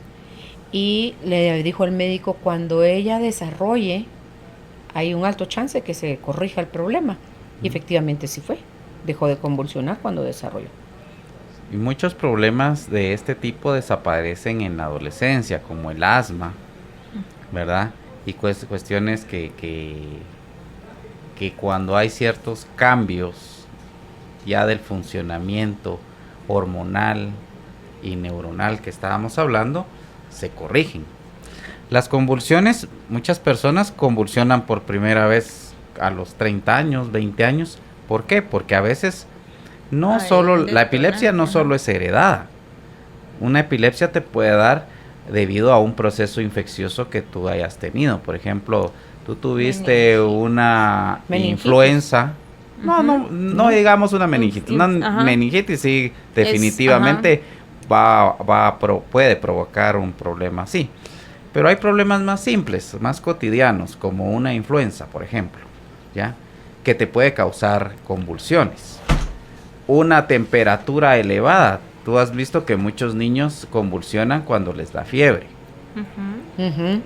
y le dijo el médico: cuando ella desarrolle, hay un alto chance que se corrija el problema. Y efectivamente sí fue. Dejó de convulsionar cuando desarrolló. Y muchos problemas de este tipo desaparecen en la adolescencia, como el asma, ¿verdad? Y cuestiones que cuando hay ciertos cambios ya del funcionamiento hormonal y neuronal que estábamos hablando, se corrigen. Las convulsiones, muchas personas convulsionan por primera vez a los 30 años, 20 años. ¿Por qué? Porque a veces la epilepsia no solo es heredada. Una epilepsia te puede dar debido a un proceso infeccioso que tú hayas tenido. Por ejemplo, tú tuviste una influenza. No digamos una meningitis. Una meningitis sí, definitivamente puede provocar un problema así. Pero hay problemas más simples, más cotidianos, como una influenza, por ejemplo, ¿ya? Que te puede causar convulsiones. Una temperatura elevada. Tú has visto que muchos niños convulsionan cuando les da fiebre.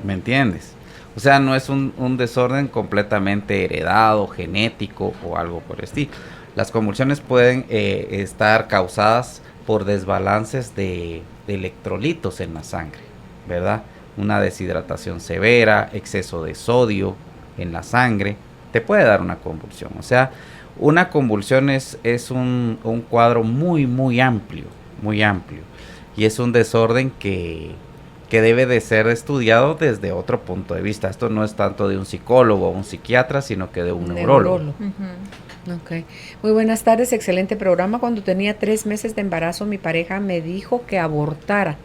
¿Me entiendes? O sea, no es un desorden completamente heredado, genético o algo por el estilo. Las convulsiones pueden estar causadas por desbalances de electrolitos en la sangre, ¿verdad? Una deshidratación severa, exceso de sodio en la sangre, te puede dar una convulsión. O sea, una convulsión es un cuadro muy, muy amplio, y es un desorden que que debe de ser estudiado desde otro punto de vista. Esto no es tanto de un psicólogo o un psiquiatra, sino que de un neurólogo. Ujú. Ok. Muy buenas tardes, excelente programa. Cuando tenía 3 meses de embarazo, mi pareja me dijo que abortara,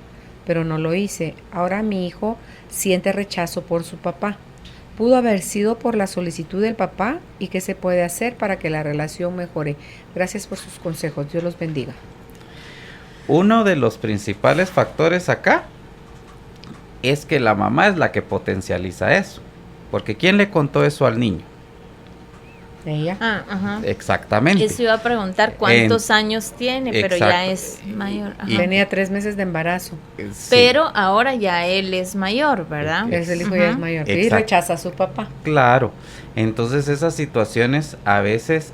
pero no lo hice. Ahora mi hijo siente rechazo por su papá. ¿Pudo haber sido por la solicitud del papá? ¿Y qué se puede hacer para que la relación mejore? Gracias por sus consejos. Dios los bendiga. Uno de los principales factores acá es que la mamá es la que potencializa eso. Porque ¿quién le contó eso al niño? Ella. Ajá. Exactamente. Eso iba a preguntar cuántos años tiene, pero ya exacto. es mayor. Ajá. Y- Tenía 3 meses de embarazo. Sí, Pero ahora ya él es mayor, ¿verdad? El hijo ya es Ajá. mayor. Y Exacto. rechaza a su papá. claro. Entonces esas situaciones a veces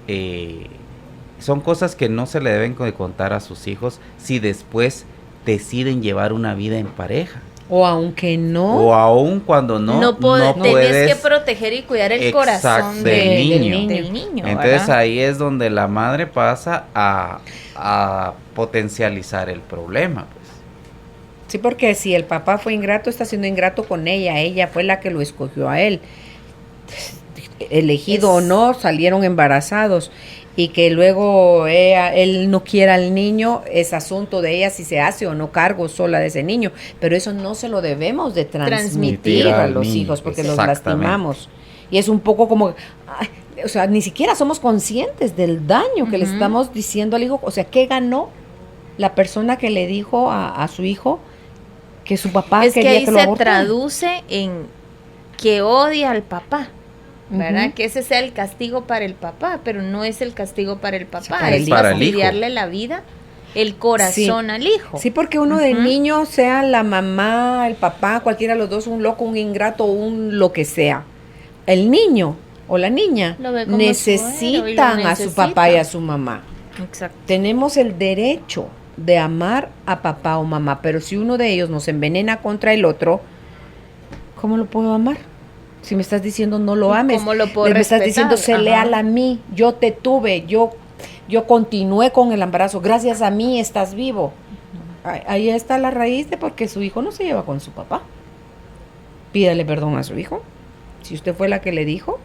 son cosas que no se le deben de contar a sus hijos si después deciden llevar una vida en pareja. O aunque no. O aún cuando no Tenés puedes. que proteger y cuidar el Exacto, corazón del niño. del niño, Entonces ¿verdad? ahí es donde la madre pasa a potencializar el problema. Pues. Sí, porque si el papá fue ingrato, está siendo ingrato con ella. Ella fue la que lo escogió a él. Elegido o no, salieron embarazados. Y que luego él no quiera al niño, es asunto de ella si se hace o no cargo sola de ese niño. Pero eso no se lo debemos de transmitir a al los niño, hijos porque los exactamente. lastimamos. Y es un poco como, ay, o sea, ni siquiera somos conscientes del daño que le Ujú. estamos diciendo al hijo. O sea, ¿qué ganó la persona que le dijo a su hijo que su papá Es que quería ahí que lo se abortara? traduce en que odia al papá, ¿verdad? Ujú. Que ese sea el castigo para el papá, pero no es el castigo para el papá, para el es hijo. Para el hijo. fastidiarle la vida, el corazón al hijo. Sí, porque uno de Ujú. niño, sea la mamá, el papá, cualquiera de los dos, un loco, un ingrato, un lo que sea. El niño o la niña Lo ve como su héroe y lo necesitan a su necesita. papá y a su mamá. Exacto. Tenemos el derecho de amar a papá o mamá, pero si uno de ellos nos envenena contra el otro, ¿cómo lo puedo amar? Si me estás diciendo no lo ames, ¿Cómo lo puedo me estás respetar? diciendo sé Ajá. leal a mí, yo te tuve, yo continué con el embarazo, gracias a mí estás vivo. Ahí está la raíz de por qué su hijo no se lleva con su papá. Pídale perdón a su hijo. Si usted fue la que le dijo,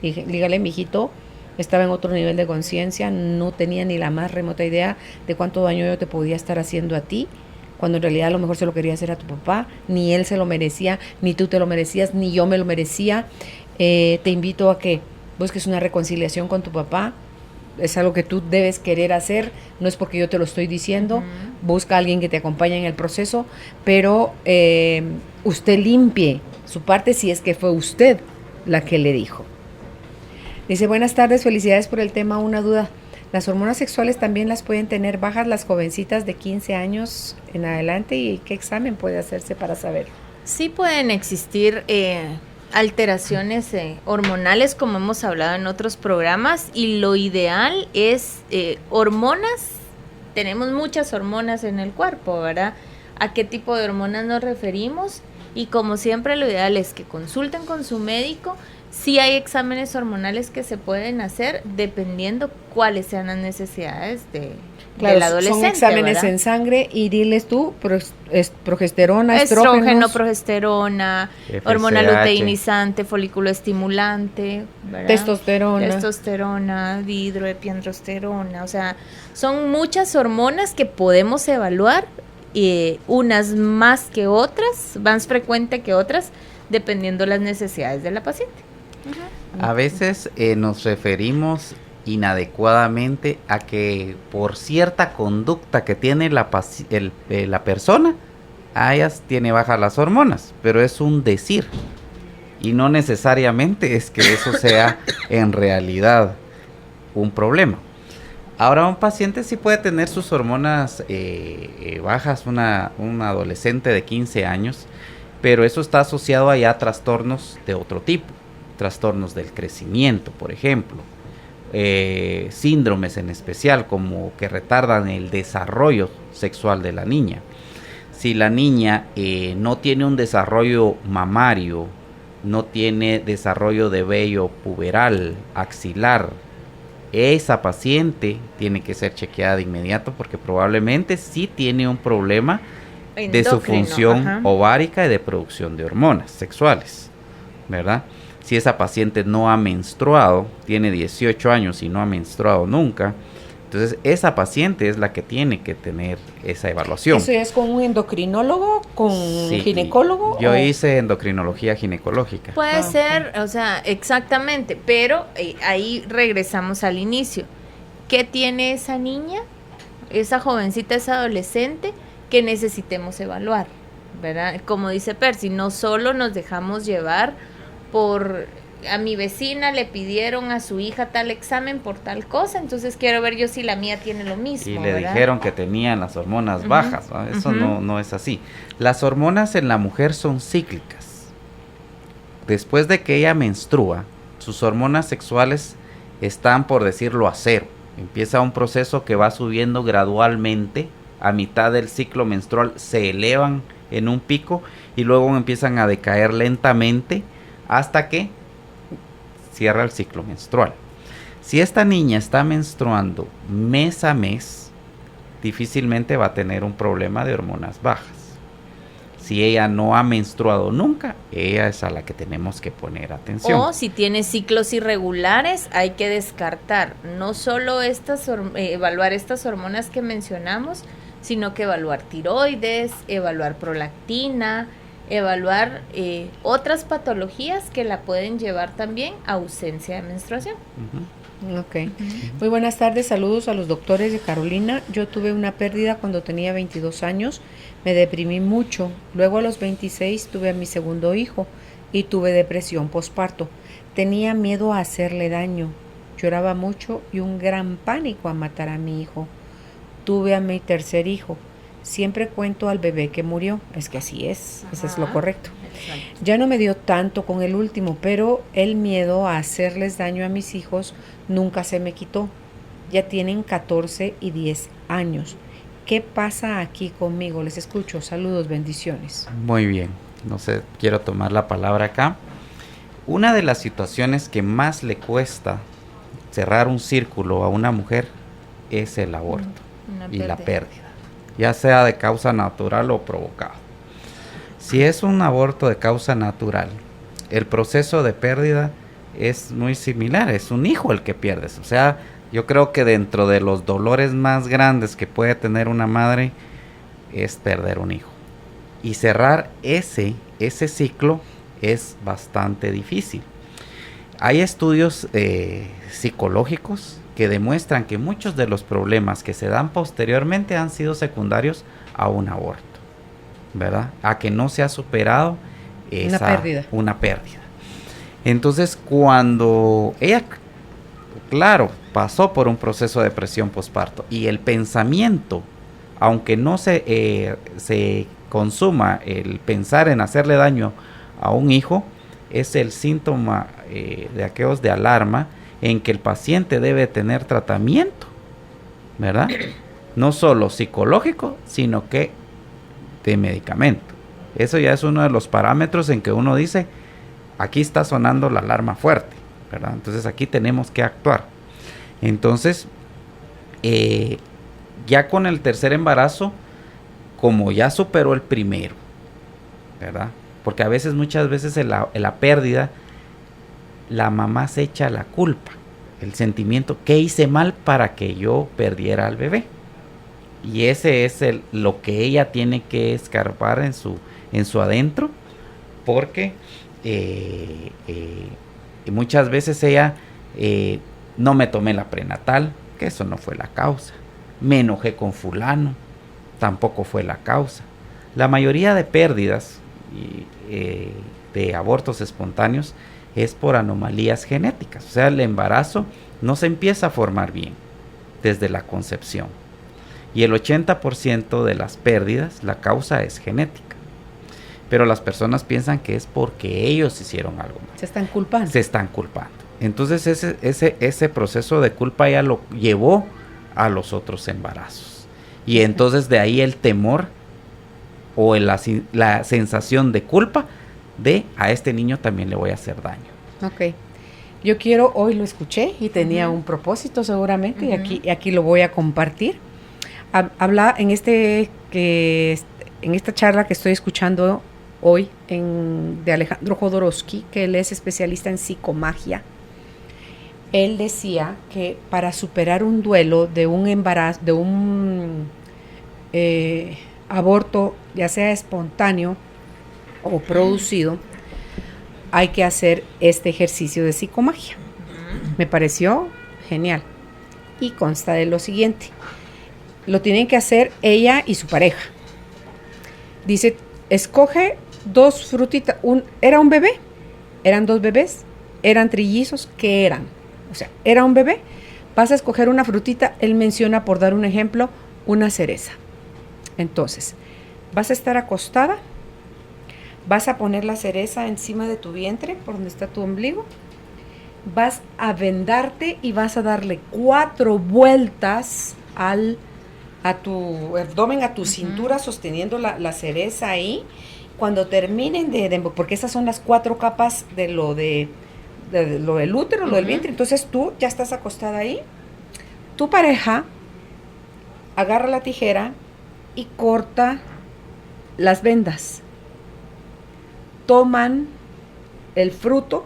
dígale, mijito, estaba en otro nivel de conciencia, no tenía ni la más remota idea de cuánto daño yo te podía estar haciendo a ti, cuando en realidad a lo mejor se lo quería hacer a tu papá, ni él se lo merecía, ni tú te lo merecías, ni yo me lo merecía. Te invito a que busques una reconciliación con tu papá. Es algo que tú debes querer hacer, no es porque yo te lo estoy diciendo. Ujú. Busca a alguien que te acompañe en el proceso, pero usted limpie su parte si es que fue usted la que le dijo. Dice, buenas tardes, felicidades por el tema. Una duda, ¿las hormonas sexuales también las pueden tener bajas las jovencitas de 15 años en adelante? ¿Y qué examen puede hacerse para saber? Sí pueden existir alteraciones hormonales, como hemos hablado en otros programas, y lo ideal es hormonas. Tenemos muchas hormonas en el cuerpo, ¿verdad? ¿A qué tipo de hormonas nos referimos? Y como siempre, lo ideal es que consulten con su médico. Sí hay exámenes hormonales que se pueden hacer dependiendo cuáles sean las necesidades del adolescente. son exámenes ¿verdad? en sangre y diles tú, progesterona, Estrógeno, estrógenos, progesterona, FSH. hormona luteinizante, folículo estimulante, ¿verdad? Testosterona, dihidroepiandrosterona, o sea, son muchas hormonas que podemos evaluar, unas más que otras, más frecuente que otras, dependiendo las necesidades de la paciente. A veces nos referimos inadecuadamente a que por cierta conducta que tiene la persona, a ellas tiene bajas las hormonas, pero es un decir y no necesariamente es que eso sea en realidad un problema. Ahora un paciente sí puede tener sus hormonas bajas, un adolescente de 15 años, pero eso está asociado a trastornos de otro tipo, trastornos del crecimiento, por ejemplo, síndromes en especial como que retardan el desarrollo sexual de la niña. Si la niña no tiene un desarrollo mamario, no tiene desarrollo de vello puberal, axilar, esa paciente tiene que ser chequeada de inmediato porque probablemente sí tiene un problema de su Endocrino, función ajá. ovárica y de producción de hormonas sexuales, ¿verdad? Si esa paciente no ha menstruado, tiene 18 años y no ha menstruado nunca, entonces esa paciente es la que tiene que tener esa evaluación. ¿Eso ya es con un endocrinólogo, con Sí, ginecólogo? Yo o- hice endocrinología ginecológica. Puede Ah, ser, o sea, exactamente, pero ahí regresamos al inicio. ¿Qué tiene esa niña, esa jovencita, esa adolescente que necesitemos evaluar? ¿Verdad? Como dice Percy, no solo nos dejamos llevar por a mi vecina le pidieron a su hija tal examen por tal cosa, entonces quiero ver yo si la mía tiene lo mismo. Y le ¿verdad? dijeron que tenían las hormonas Ujú, bajas, ¿no? Eso ujú. no es así. Las hormonas en la mujer son cíclicas. Después de que ella menstrua, sus hormonas sexuales están, por decirlo, a cero. Empieza un proceso que va subiendo gradualmente. A mitad del ciclo menstrual se elevan en un pico y luego empiezan a decaer lentamente hasta que cierra el ciclo menstrual. Si esta niña está menstruando mes a mes, difícilmente va a tener un problema de hormonas bajas. Si ella no ha menstruado nunca, ella es a la que tenemos que poner atención. O si tiene ciclos irregulares, hay que descartar no solo evaluar estas hormonas que mencionamos, sino que evaluar tiroides, evaluar prolactina, evaluar otras patologías que la pueden llevar también a ausencia de menstruación. Ujú. Ok. Muy buenas tardes, saludos a los doctores de Carolina. Yo tuve una pérdida cuando tenía 22 años, me deprimí mucho. Luego a los 26 tuve a mi segundo hijo y tuve depresión posparto. Tenía miedo a hacerle daño, lloraba mucho y un gran pánico a matar a mi hijo. Tuve a mi tercer hijo. Siempre cuento al bebé que murió, es que así es, eso es lo Ajá. correcto. Exacto. Ya no me dio tanto con el último, pero el miedo a hacerles daño a mis hijos nunca se me quitó. Ya tienen 14 y 10 años. ¿Qué pasa aquí conmigo? Les escucho. Saludos, bendiciones. Muy bien, no sé, quiero tomar la palabra acá. Una de las situaciones que más le cuesta cerrar un círculo a una mujer es el aborto Una y la pérdida. pérdida, ya sea de causa natural o provocado. Si es un aborto de causa natural, el proceso de pérdida es muy similar, es un hijo el que pierdes. O sea, yo creo que dentro de los dolores más grandes que puede tener una madre es perder un hijo. Y cerrar ese ciclo es bastante difícil. Hay estudios psicológicos que demuestran que muchos de los problemas que se dan posteriormente han sido secundarios a un aborto, ¿verdad? A que no se ha superado una pérdida. Entonces, cuando ella, claro, pasó por un proceso de depresión posparto y el pensamiento, aunque no se consuma el pensar en hacerle daño a un hijo, es el síntoma de aquellos de alarma en que el paciente debe tener tratamiento, ¿verdad? No solo psicológico, sino que de medicamento. Eso ya es uno de los parámetros en que uno dice, aquí está sonando la alarma fuerte, ¿verdad? Entonces aquí tenemos que actuar. Entonces, ya con el tercer embarazo, como ya superó el primero, ¿verdad? Porque a veces, muchas veces en la pérdida, la mamá se echa la culpa, el sentimiento, ¿qué hice mal para que yo perdiera al bebé? Y ese es lo que ella tiene que escarbar en su adentro, porque muchas veces ella, no me tomé la prenatal, que eso no fue la causa, me enojé con fulano, tampoco fue la causa. La mayoría de pérdidas de abortos espontáneos es por anomalías genéticas, o sea, el embarazo no se empieza a formar bien desde la concepción. Y el 80% de las pérdidas, la causa es genética. Pero las personas piensan que es porque ellos hicieron algo mal. Se están culpando. Se están culpando. Entonces ese proceso de culpa ya lo llevó a los otros embarazos. Y entonces de ahí el temor o la sensación de culpa de a este niño también le voy a hacer daño. Ok. Yo quiero, hoy lo escuché y tenía un propósito seguramente, y aquí lo voy a compartir. Habla en en esta charla que estoy escuchando hoy de Alejandro Jodorowsky, que él es especialista en psicomagia, él decía que para superar un duelo de un embarazo, de un aborto, ya sea espontáneo o producido, hay que hacer este ejercicio de psicomagia. Me pareció genial. Y consta de lo siguiente. Lo tienen que hacer ella y su pareja. Dice, escoge 2 frutitas. Era un bebé, eran 2 bebés, eran trillizos, ¿qué eran? O sea, era un bebé, vas a escoger una frutita, él menciona, por dar un ejemplo, una cereza. Entonces, vas a estar acostada, vas a poner la cereza encima de tu vientre, por donde está tu ombligo, vas a vendarte y vas a darle 4 vueltas a tu abdomen, a tu cintura, sosteniendo la cereza ahí. Cuando terminen porque esas son las 4 capas de lo del útero, lo del vientre, entonces tú ya estás acostada ahí, tu pareja agarra la tijera y corta las vendas, toman el fruto,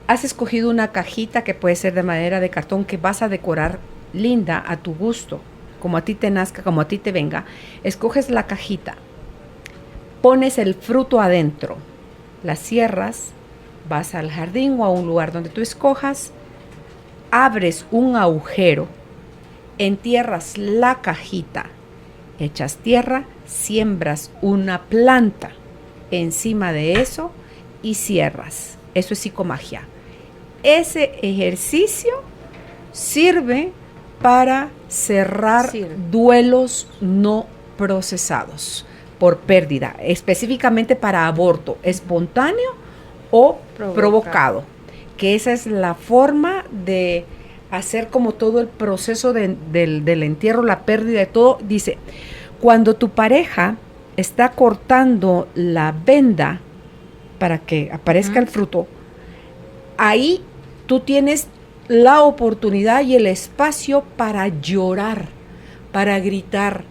has escogido una cajita que puede ser de madera, de cartón, que vas a decorar linda a tu gusto, como a ti te nazca, como a ti te venga. Escoges la cajita, pones el fruto adentro, la cierras, vas al jardín o a un lugar donde tú escojas, abres un agujero, entierras la cajita, echas tierra, siembras una planta encima de eso y cierras. Eso es psicomagia. Ese ejercicio sirve para cerrar duelos no procesados por pérdida, específicamente para aborto espontáneo o provocado, que esa es la forma de hacer como todo el proceso del entierro, la pérdida de todo. Dice, cuando tu pareja está cortando la venda para que aparezca el fruto, ahí tú tienes la oportunidad y el espacio para llorar, para gritar,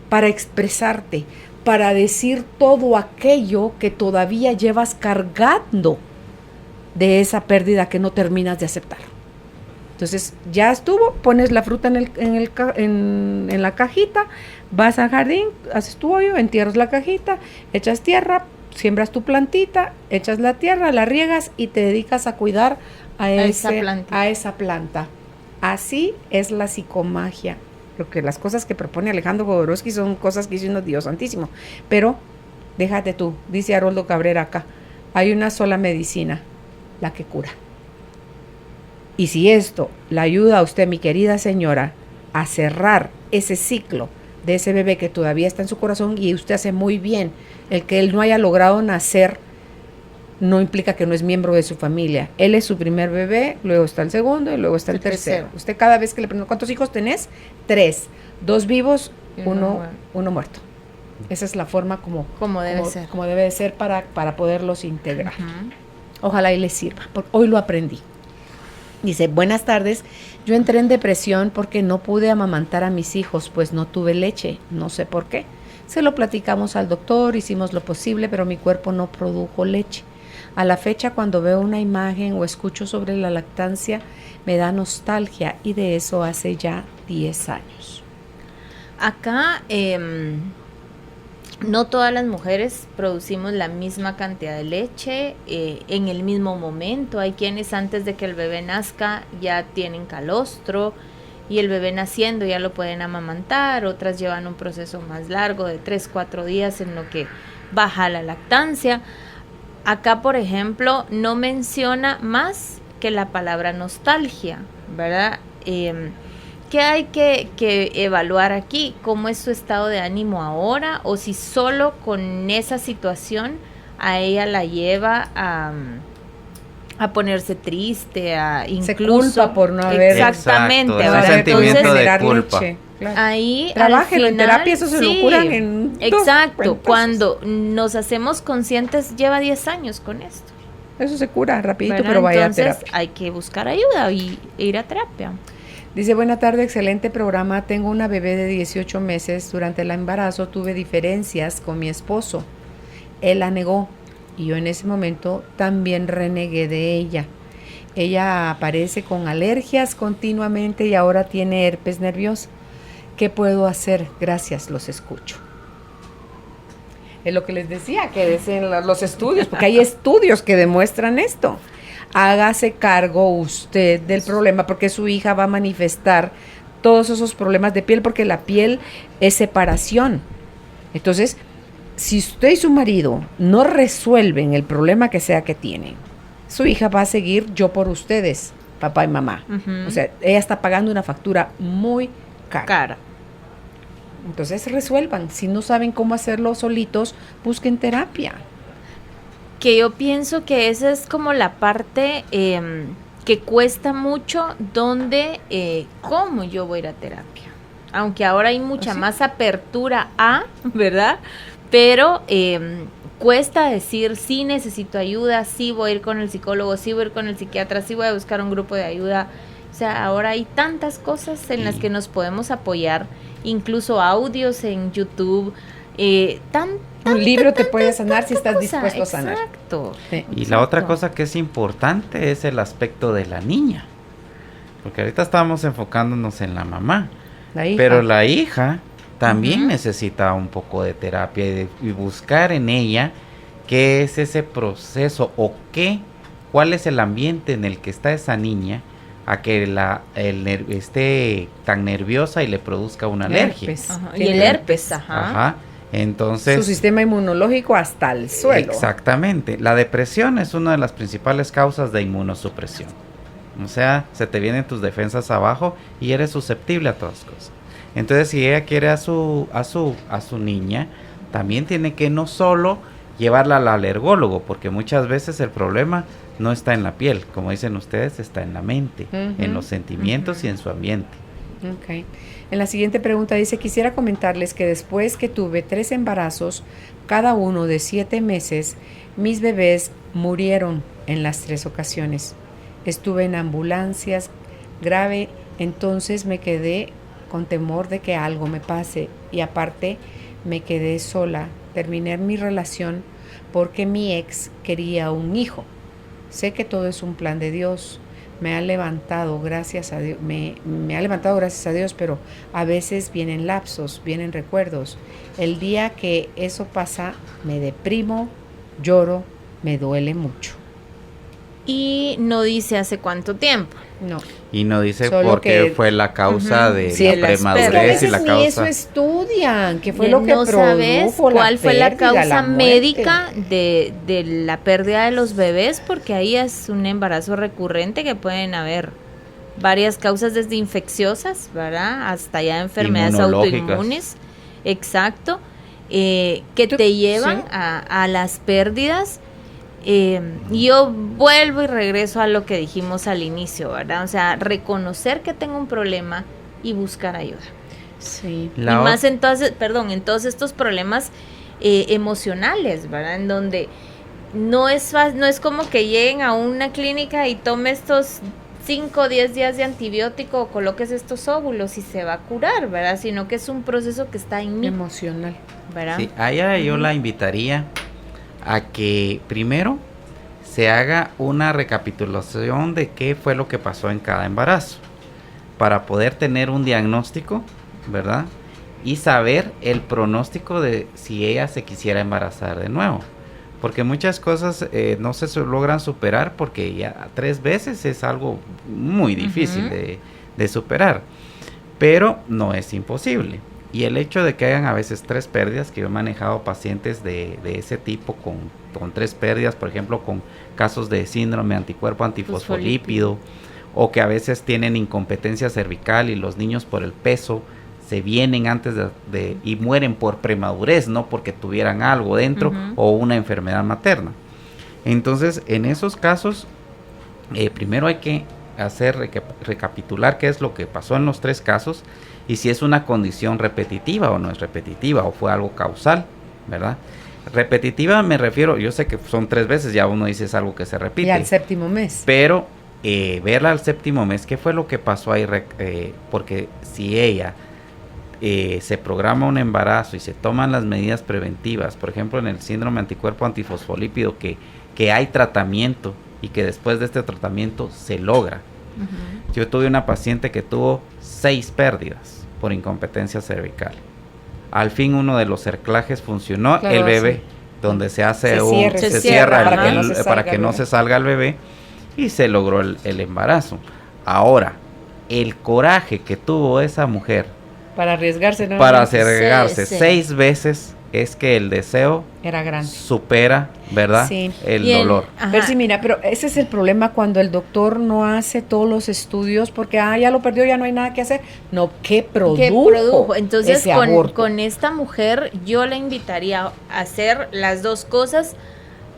para expresarte, para decir todo aquello que todavía llevas cargando de esa pérdida que no terminas de aceptar. Entonces, ya estuvo, pones la fruta en la cajita, vas al jardín, haces tu hoyo, entierras la cajita, echas tierra, siembras tu plantita, echas la tierra, la riegas y te dedicas a cuidar a esa planta. Así es la psicomagia. Porque las cosas que propone Alejandro Jodorowsky son cosas que dice uno, Dios santísimo. Pero, déjate tú, dice Haroldo Cabrera acá, hay una sola medicina, la que cura. Y si esto le ayuda a usted, mi querida señora, a cerrar ese ciclo de ese bebé que todavía está en su corazón, y usted hace muy bien, el que él no haya logrado nacer no implica que no es miembro de su familia. Él es su primer bebé, luego está el segundo y luego está el tercero. Usted cada vez que le pregunta, ¿cuántos hijos tenés? 3, 2 vivos, uno muerto. Esa es la forma como debe de ser para poderlos integrar. Ojalá y les sirva, porque hoy lo aprendí. Dice, buenas tardes, yo entré en depresión porque no pude amamantar a mis hijos, pues no tuve leche, no sé por qué. Se lo platicamos al doctor, hicimos lo posible, pero mi cuerpo no produjo leche. A la fecha, cuando veo una imagen o escucho sobre la lactancia, me da nostalgia, y de eso hace ya 10 años. Acá, no todas las mujeres producimos la misma cantidad de leche en el mismo momento. Hay quienes antes de que el bebé nazca ya tienen calostro, y el bebé naciendo ya lo pueden amamantar. Otras llevan un proceso más largo de 3-4 días en lo que baja la lactancia. Acá, por ejemplo, no menciona más que la palabra nostalgia, ¿verdad? ¿Qué hay que evaluar aquí? ¿Cómo es su estado de ánimo ahora? O si solo con esa situación a ella la lleva a ponerse triste, a incluso... Se culpa por no haber... Exactamente. Exacto, ese sentimiento de culpa. Leche. Claro. Ahí Trabájenlo al final, en terapia, eso se lo curan en 2 exacto, cuentazos. cuando nos hacemos conscientes, lleva 10 años con esto. Eso se cura rapidito, ¿verdad? pero vaya a Entonces terapia. hay que buscar ayuda e ir a terapia. Dice, buena tarde, excelente programa. Tengo una bebé de 18 meses. Durante el embarazo tuve diferencias con mi esposo. Él la negó y yo en ese momento también renegué de ella. Ella aparece con alergias continuamente y ahora tiene herpes nerviosa. ¿Qué puedo hacer? Gracias, los escucho. Es lo que les decía, que dicen los estudios, porque hay estudios que demuestran esto. Hágase cargo usted del problema, porque su hija va a manifestar todos esos problemas de piel, porque la piel es separación. Entonces, si usted y su marido no resuelven el problema que sea que tienen, su hija va a seguir yo por ustedes, papá y mamá. O sea, ella está pagando una factura muy cara. Entonces resuelvan. Si no saben cómo hacerlo solitos, busquen terapia. Que yo pienso que esa es como la parte que cuesta mucho, donde cómo yo voy a ir a terapia. Aunque ahora hay mucha más apertura ¿verdad? Pero cuesta decir, sí necesito ayuda, sí voy a ir con el psicólogo, sí voy a ir con el psiquiatra, sí voy a buscar un grupo de ayuda. O sea, ahora hay tantas cosas en las que nos podemos apoyar, incluso audios en YouTube. Un libro te puede sanar si estás dispuesto a sanar. Exacto. Y la otra cosa que es importante es el aspecto de la niña. Porque ahorita estábamos enfocándonos en la mamá. Pero la hija también necesita un poco de terapia y buscar en ella qué es ese proceso o cuál es el ambiente en el que está esa niña a que esté tan nerviosa y le produzca una alergia. Y el herpes, Entonces, su sistema inmunológico hasta el suelo. Exactamente. La depresión es una de las principales causas de inmunosupresión. O sea, se te vienen tus defensas abajo y eres susceptible a todas cosas. Entonces, si ella quiere a su niña, también tiene que no solo llevarla al alergólogo, porque muchas veces el problema no está en la piel, como dicen ustedes, está en la mente, en los sentimientos y en su ambiente. Okay. En la siguiente pregunta dice, quisiera comentarles que después que tuve 3 embarazos, cada uno de 7 meses, mis bebés murieron en las 3 ocasiones. Estuve en ambulancias grave, entonces me quedé con temor de que algo me pase y aparte me quedé sola. Terminé mi relación porque mi ex quería un hijo. Sé que todo es un plan de Dios. Me ha levantado gracias a Dios, me ha levantado gracias a Dios, pero a veces vienen lapsos, vienen recuerdos. El día que eso pasa, me deprimo, lloro, me duele mucho. Y no dice hace cuánto tiempo. No. Y no dice por qué fue la causa de la premadurez y la causa. Ni eso estudian, qué fue lo que no produjo sabes cuál fue la causa la médica de la pérdida de los bebés, porque ahí es un embarazo recurrente que pueden haber varias causas, desde infecciosas, ¿verdad? Hasta ya enfermedades autoinmunes. Exacto. Que te llevan a las pérdidas. Yo vuelvo y regreso a lo que dijimos al inicio, ¿verdad? O sea, reconocer que tengo un problema y buscar ayuda. Sí. Y más en todos estos problemas emocionales, ¿verdad? En donde no es como que lleguen a una clínica y tome estos 5 o 10 días de antibiótico o coloques estos óvulos y se va a curar, ¿verdad? Sino que es un proceso que está en mí. Emocional. ¿Verdad? Sí, a ella yo la invitaría a que primero se haga una recapitulación de qué fue lo que pasó en cada embarazo, para poder tener un diagnóstico, ¿verdad? Y saber el pronóstico de si ella se quisiera embarazar de nuevo. Porque muchas cosas no se logran superar, porque ya 3 veces es algo muy difícil de superar. Pero no es imposible. Y el hecho de que hayan a veces 3 pérdidas, que yo he manejado pacientes de ese tipo con 3 pérdidas, por ejemplo, con casos de síndrome anticuerpo antifosfolípido, o que a veces tienen incompetencia cervical y los niños por el peso se vienen antes y mueren por premadurez, no porque tuvieran algo dentro o una enfermedad materna. Entonces, en esos casos, primero hay que recapitular qué es lo que pasó en los 3 casos, y si es una condición repetitiva o no es repetitiva, o fue algo causal, ¿verdad? Repetitiva me refiero, yo sé que son 3 veces, ya uno dice es algo que se repite. Y al 7º mes. Pero verla al séptimo mes, qué fue lo que pasó ahí, porque si ella se programa un embarazo y se toman las medidas preventivas, por ejemplo en el síndrome anticuerpo antifosfolípido, que hay tratamiento y que después de este tratamiento se logra. Yo tuve una paciente que tuvo 6 pérdidas por incompetencia cervical. Al fin uno de los cerclajes funcionó, Claro, el bebé, sí. donde se hace Se cierra para que no se salga el bebé. y se logró el embarazo. Ahora, el coraje que tuvo esa mujer Para arriesgarse, ¿no? para arriesgarse Sí. 6 veces es que el deseo Era grande. supera, ¿verdad? Sí. El Y dolor. ajá. Pero sí, mira, pero ese es el problema cuando el doctor no hace todos los estudios porque, ya lo perdió, ya no hay nada que hacer. No, ¿qué produjo? Entonces, ese aborto? con esta mujer, yo la invitaría a hacer las dos cosas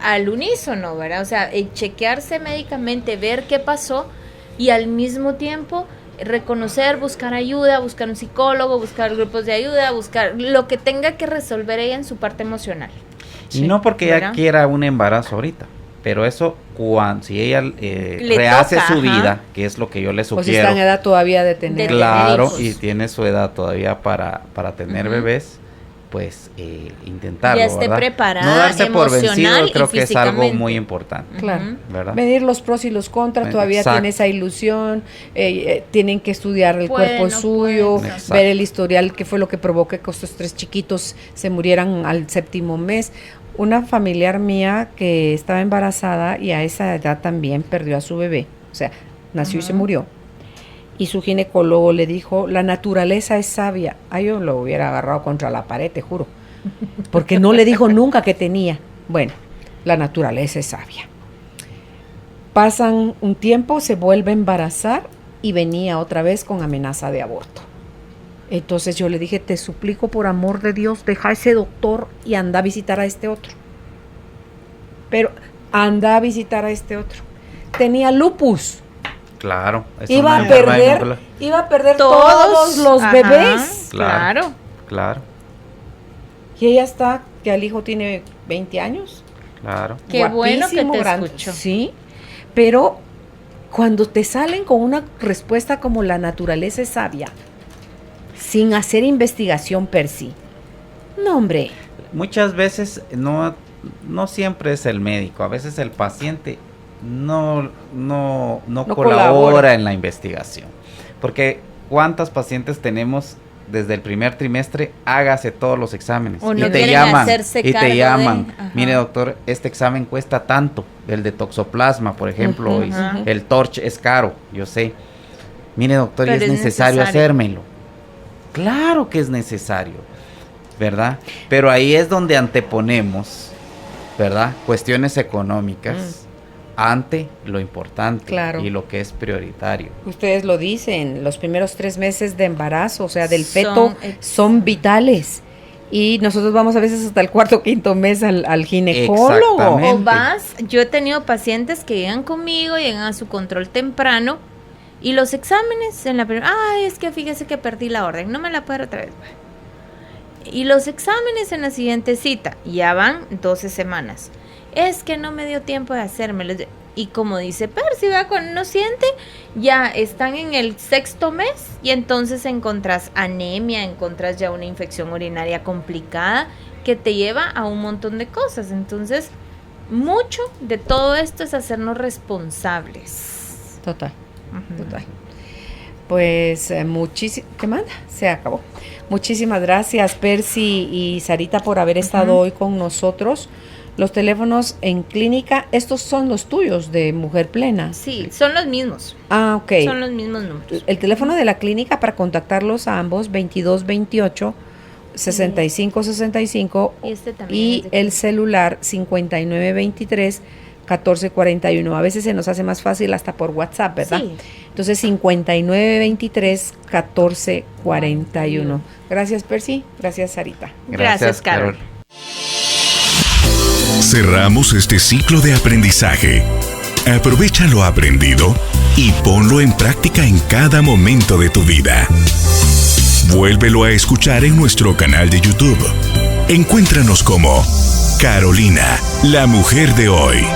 al unísono, ¿verdad? O sea, chequearse médicamente, ver qué pasó y al mismo tiempo reconocer, buscar ayuda, buscar un psicólogo, buscar grupos de ayuda, buscar lo que tenga que resolver ella en su parte emocional. Y no porque ella ¿verdad? quiera un embarazo ahorita, pero eso si ella rehace toca, su ajá. vida, que es lo que yo le Pues está en sugiero, edad todavía de tener. De claro, hijos. y tiene su edad todavía para tener Ujú. bebés, pues intentarlo, Ya esté ¿verdad? preparada No darse por vencido, emocional yo creo y que es algo físicamente. muy importante, Claro. Ujú. ¿verdad? Medir los pros y los contras, todavía Exacto. tiene esa ilusión, tienen que estudiar el Puede, cuerpo no suyo, puede. Exacto. ver el historial, qué fue lo que provocó que estos 3 chiquitos se murieran al séptimo mes. Una familiar mía que estaba embarazada y a esa edad también perdió a su bebé, o sea, nació y se murió. Y su ginecólogo le dijo, la naturaleza es sabia. Yo lo hubiera agarrado contra la pared, te juro. Porque no le dijo nunca que tenía. Bueno, la naturaleza es sabia. Pasan un tiempo, se vuelve a embarazar y venía otra vez con amenaza de aborto. Entonces yo le dije, te suplico por amor de Dios, deja a ese doctor y anda a visitar a este otro. Pero anda a visitar a este otro. Tenía lupus. Claro. es Iba una a enfermedad perder, iba a perder Todos todos los ajá, bebés. Claro. Claro, Y ella está, que el hijo tiene 20 años. claro. Qué bueno que Guapísimo, te grande. escucho. Sí, pero cuando te salen con una respuesta como la naturaleza es sabia, sin hacer investigación per sí. No, hombre. Muchas veces no siempre es el médico, a veces el paciente no colabora colabora. en la investigación. Porque ¿cuántas pacientes tenemos desde el primer trimestre? Hágase todos los exámenes. O y no te quieren llaman, hacerse y cargo te de- llaman. ajá. Mire, doctor, este examen cuesta tanto, el de toxoplasma, por ejemplo, Ujú, y ajá. el torch es caro, yo sé. Mire, doctor, y Pero es es necesario necesario. hacérmelo. Claro que es necesario, ¿verdad? Pero ahí es donde anteponemos, ¿verdad? Cuestiones económicas ante lo importante Claro. y lo que es prioritario. Ustedes lo dicen, los primeros 3 meses de embarazo, o sea, del Son feto, son vitales. Y nosotros vamos a veces hasta el 4º, 5º mes al ginecólogo. Exactamente. O vas, yo he tenido pacientes que llegan conmigo, llegan a su control temprano y los exámenes en la primera, es que fíjese que perdí la orden, no me la puedo otra vez. Y los exámenes en la siguiente cita, ya van 12 semanas. Es que no me dio tiempo de hacérmelos. Y como dice Percy, cuando uno siente, ya están en el 6º mes y entonces encontrás anemia, encontrás ya una infección urinaria complicada que te lleva a un montón de cosas. Entonces, mucho de todo esto es hacernos responsables. Total, Ujú. total. Pues ¿qué manda? Se acabó. Muchísimas gracias, Percy y Sarita, por haber estado hoy con nosotros. Los teléfonos en clínica, estos son los tuyos de Mujer Plena. Sí, son los mismos. Ok. Son los mismos números. El teléfono de la clínica para contactarlos a ambos, 2228 6565 Y este también y es de el celular 5923 1441. A veces se nos hace más fácil hasta por WhatsApp, ¿verdad? Sí. Entonces 5923 1441. Gracias, Percy. Gracias, Sarita. Gracias, Carol. Cerramos este ciclo de aprendizaje. Aprovecha lo aprendido y ponlo en práctica en cada momento de tu vida. Vuélvelo a escuchar en nuestro canal de YouTube. Encuéntranos como Carolina, la mujer de hoy.